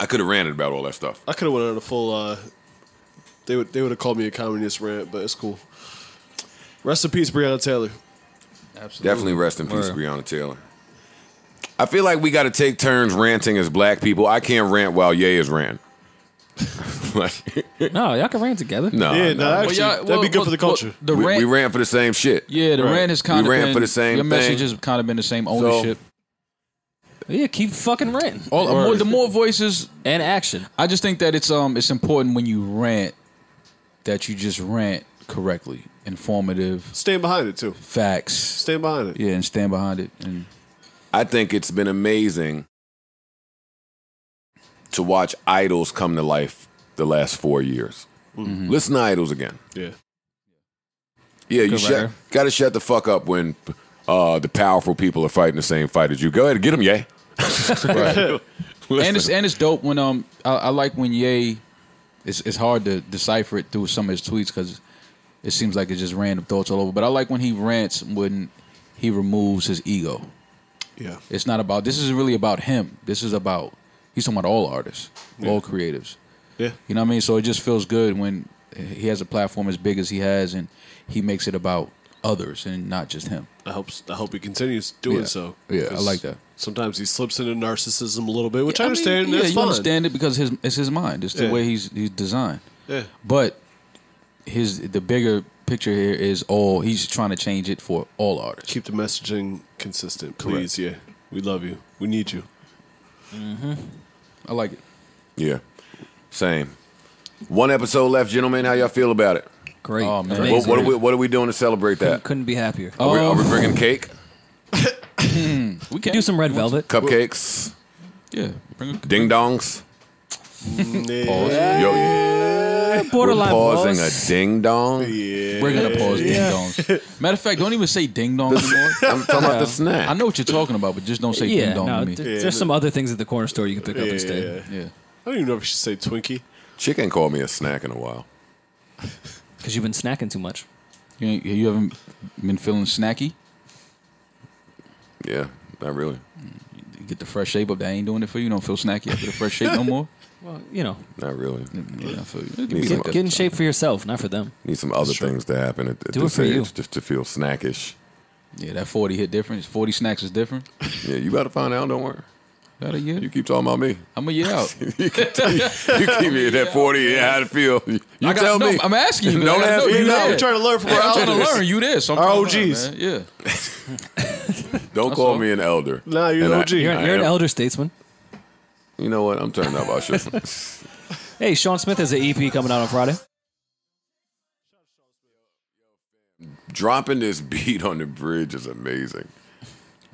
I could have ranted about all that stuff. I could have went on a full. They would have called me a communist rant, but it's cool. Rest in peace, Breonna Taylor. Absolutely. Definitely rest in peace, Word. Breonna Taylor. I feel like we got to take turns ranting as black people. I can't rant while Ye is ranting. No, y'all can rant together. No, Yeah, no. no, actually, that'd be good for the culture. The We rant, ran for the same shit. yeah, the Right. rant has kind We of ran been for the same Your message thing. has kind of been the same ownership. Yeah, keep fucking ranting. The more voices, And action. I just think that it's important when you rant that you just rant correctly, informative, Stand behind it too. facts. Stand behind it. Yeah, and stand behind it. And I think it's been amazing to watch idols come to life the last 4 years. Listen to idols again. Yeah. Yeah, you Good writer. got to shut the fuck up when the powerful people are fighting the same fight as you. Go ahead and get them, Ye. right. Listen. and it's dope when I like when Ye. It's hard to decipher it through some of his tweets because it seems like it's just random thoughts all over. But I like when he rants when he removes his ego. Yeah. It's not about. This is really about him. This is about. He's talking about all artists, all creatives. Yeah. You know what I mean? So it just feels good when he has a platform as big as he has, and he makes it about others and not just him. I hope he continues doing Yeah. so. Yeah, I 'Cause like that. Sometimes he slips into narcissism a little bit, which I mean, understand. yeah, That's you fine. understand it because it's his mind. It's the Yeah. way he's designed. Yeah. But the bigger picture here is he's trying to change it for all artists. Keep the messaging consistent, please. Yeah. We love you. We need you. I like it. Yeah, same. 1 episode left, gentlemen. How y'all feel about it? Great. Oh, man. Amazing. What are we doing to celebrate that? Couldn't be happier. Are we bringing cake, We can Do some red velvet. cupcakes, Yeah. Bring a, ding dongs? Yeah. Yo, Borderline we're pausing pause. a ding dong. we're gonna pause ding dongs. Matter of fact, don't even say ding dong anymore. I'm talking about the snack. I know what you're talking about, but just don't say ding Yeah, dong no, to me. there's some other things at the corner store you can pick up instead. Yeah. I don't even know if you should say Twinkie. Chick ain't called me a snack in a while. Because you've been snacking too much. You haven't been feeling snacky? Yeah, not really. get the fresh shape up. That ain't doing it for you. You don't feel snacky after the fresh shape no more. Well, you know, Not really. Yeah, I feel you. get in shape for yourself, not for them. Need some other things to happen at Do it this for you. age just to feel snackish. Yeah, that 40 hit different. 40 snacks is different. Yeah, you about to find out. Don't worry. About a year. You keep talking about me. I'm a year out. you keep me at that 40. Yeah, how to feel. You tell me. I'm asking you. Don't ask me. No, we're trying to learn from our I'm trying to elders. learn. You this. Our OGs. Yeah. Don't call me an elder. Nah, you're And an I- OG. You're I an am. elder statesman. You know what? I'm turning up Usher. Hey, Sean Smith has an EP coming out on Friday. Dropping this beat on the bridge is amazing.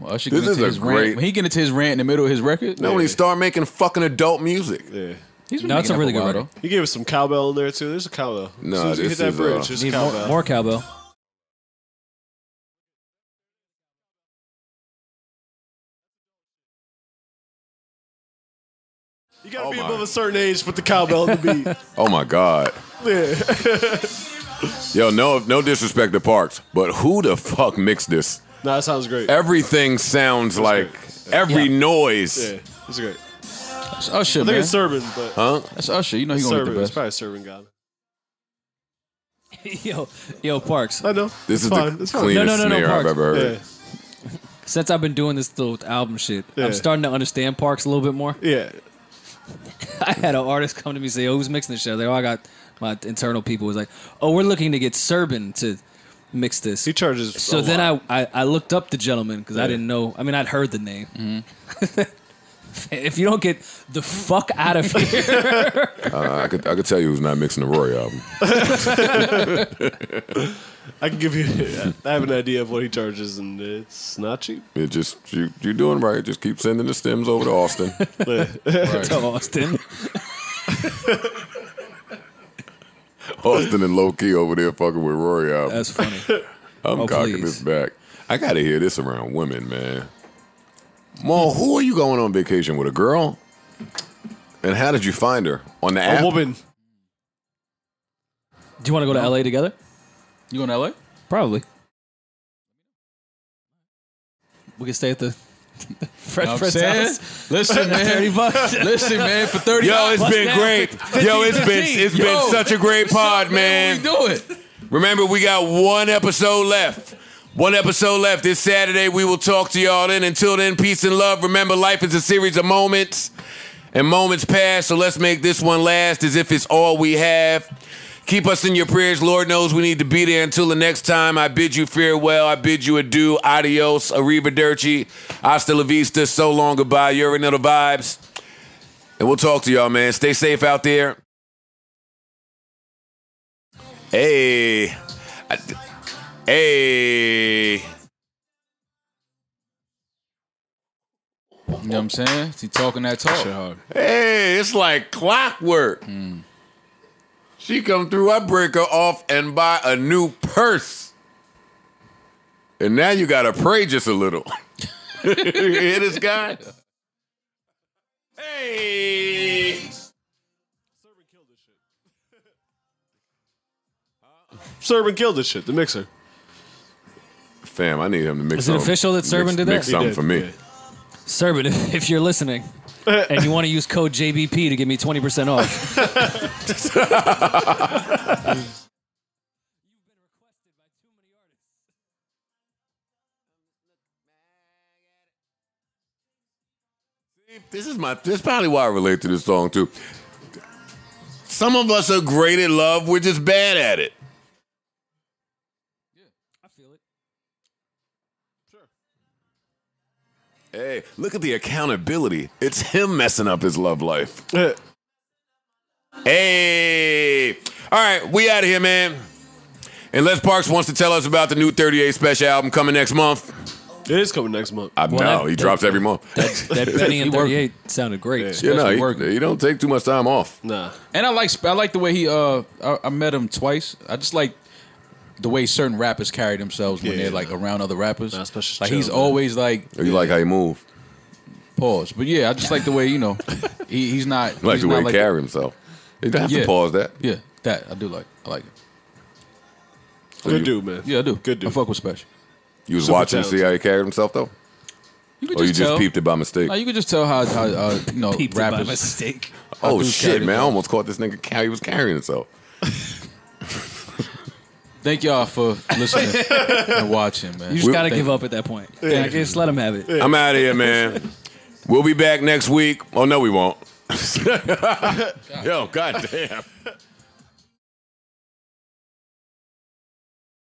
Well, Usher This get into is a his great- rant. When he get into his rant in the middle of his record, Now when he start making fucking adult music. Yeah. he's been No, it's making a really that for good while, record. He gave us some cowbell in there too. There's a cowbell. No, as soon as you this hit that is, bridge, there's a Need cowbell. more cowbell. You gotta Oh be my. above a certain age with the cowbell in the beat. Oh my God. Yeah. Yo, no disrespect to Parks, but who the fuck mixed this? Nah, that sounds great. Everything sounds like every noise. Yeah, it's great. That's Usher, I think man. it's Serbian, but Huh? That's Usher. You know he's gonna get Serbian. the It's best. probably Serbian guy. Yo, Parks. I know. This It's is fine. the It's fine. cleanest No, snare I've Parks. ever heard. Yeah. Since I've been doing this little album shit, Yeah. I'm starting to understand Parks a little bit more. Yeah. I had an artist come to me and say, "Oh, who's mixing this shit?" I was like, "Oh, I got my internal people." Was like, "Oh, we're looking to get Serbian to mix this." He charges. So a then lot. I looked up the gentleman because I Yeah. didn't know. I mean, I'd heard the name. If you don't get the fuck out of here, I could tell you who's not mixing the Rory album. I can give you. I have an idea of what he charges, and it's not cheap. It just you're doing right. Just keep sending the stems over to Austin. to Austin. Austin and low key over there fucking with Rory album. That's funny. I'm cocking please. this back. I gotta hear this around women, man. Mo, who are you going on vacation with? A girl? And how did you find her? On the A app? woman. Do you want to go to LA together? You going to LA? Probably. We can stay at the Fred I'm Fred's saying? house. Listen, man. $30. Listen, man. For 30 Yo, it's Bust been down great. Yo, it's been Yo, such a great pod, man. What we doing? Remember, we got one episode left. One episode left this Saturday. We will talk to y'all then. Until then, peace and love. Remember, life is a series of moments, and moments pass, so let's make this one last as if it's all we have. Keep us in your prayers. Lord knows we need to be there. Until the next time, I bid you farewell. I bid you adieu. Adios. Arrivederci. Hasta la vista. So long. Goodbye. You already know the vibes. And we'll talk to y'all, man. Stay safe out there. Hey. Hey. You know what I'm saying? He talking that talk. Shit hard. Hey, it's like clockwork. She come through, I break her off and buy a new purse. And now you gotta pray just a little. You hear this guy? Hey. Serbian killed this shit. The mixer. Fam, I need him to mix Is it something. official that Serbian did that? Mix something did, for me. yeah. Serbian, if you're listening and you want to use code JBP to give me 20% off. This is probably why I relate to this song too. Some of us are great at love, we're just bad at it. I feel it. Hey, look at the accountability. It's him messing up his love life. Hey. All right, we out of here, man. Unless Parks wants to tell us about the new 38 Spesh album coming next month. It is coming next month. No, he drops every month. That Benny and 38 sounded great. You know, working. he don't take too much time off. Nah. And I like the way he I met him twice. I just like the way certain rappers carry themselves when Yeah, they're like around other rappers. Nah, Spesh is like chill, he's man. always like You like how he move. pause. But yeah, I just like the way, you know, he's not You like he's the way not he carry himself. You don't have to Yeah. pause that. Yeah, that I do like. I like it. Good dude, man. Yeah, I do. Good dude. I fuck with Spesh. You was Super watching to see talented. how he carried himself, though? You could Or you just just tell. peeped it by mistake? No, you could just tell how you know Peeped it by rappers. mistake. Oh dude shit, carried man! I himself. almost caught this nigga. He was carrying himself. Thank y'all for listening and watching, man. You just gotta Thank give up at that point. Just let him have it. I'm out of here, man. We'll be back next week. Oh no, we won't. Yo, goddamn.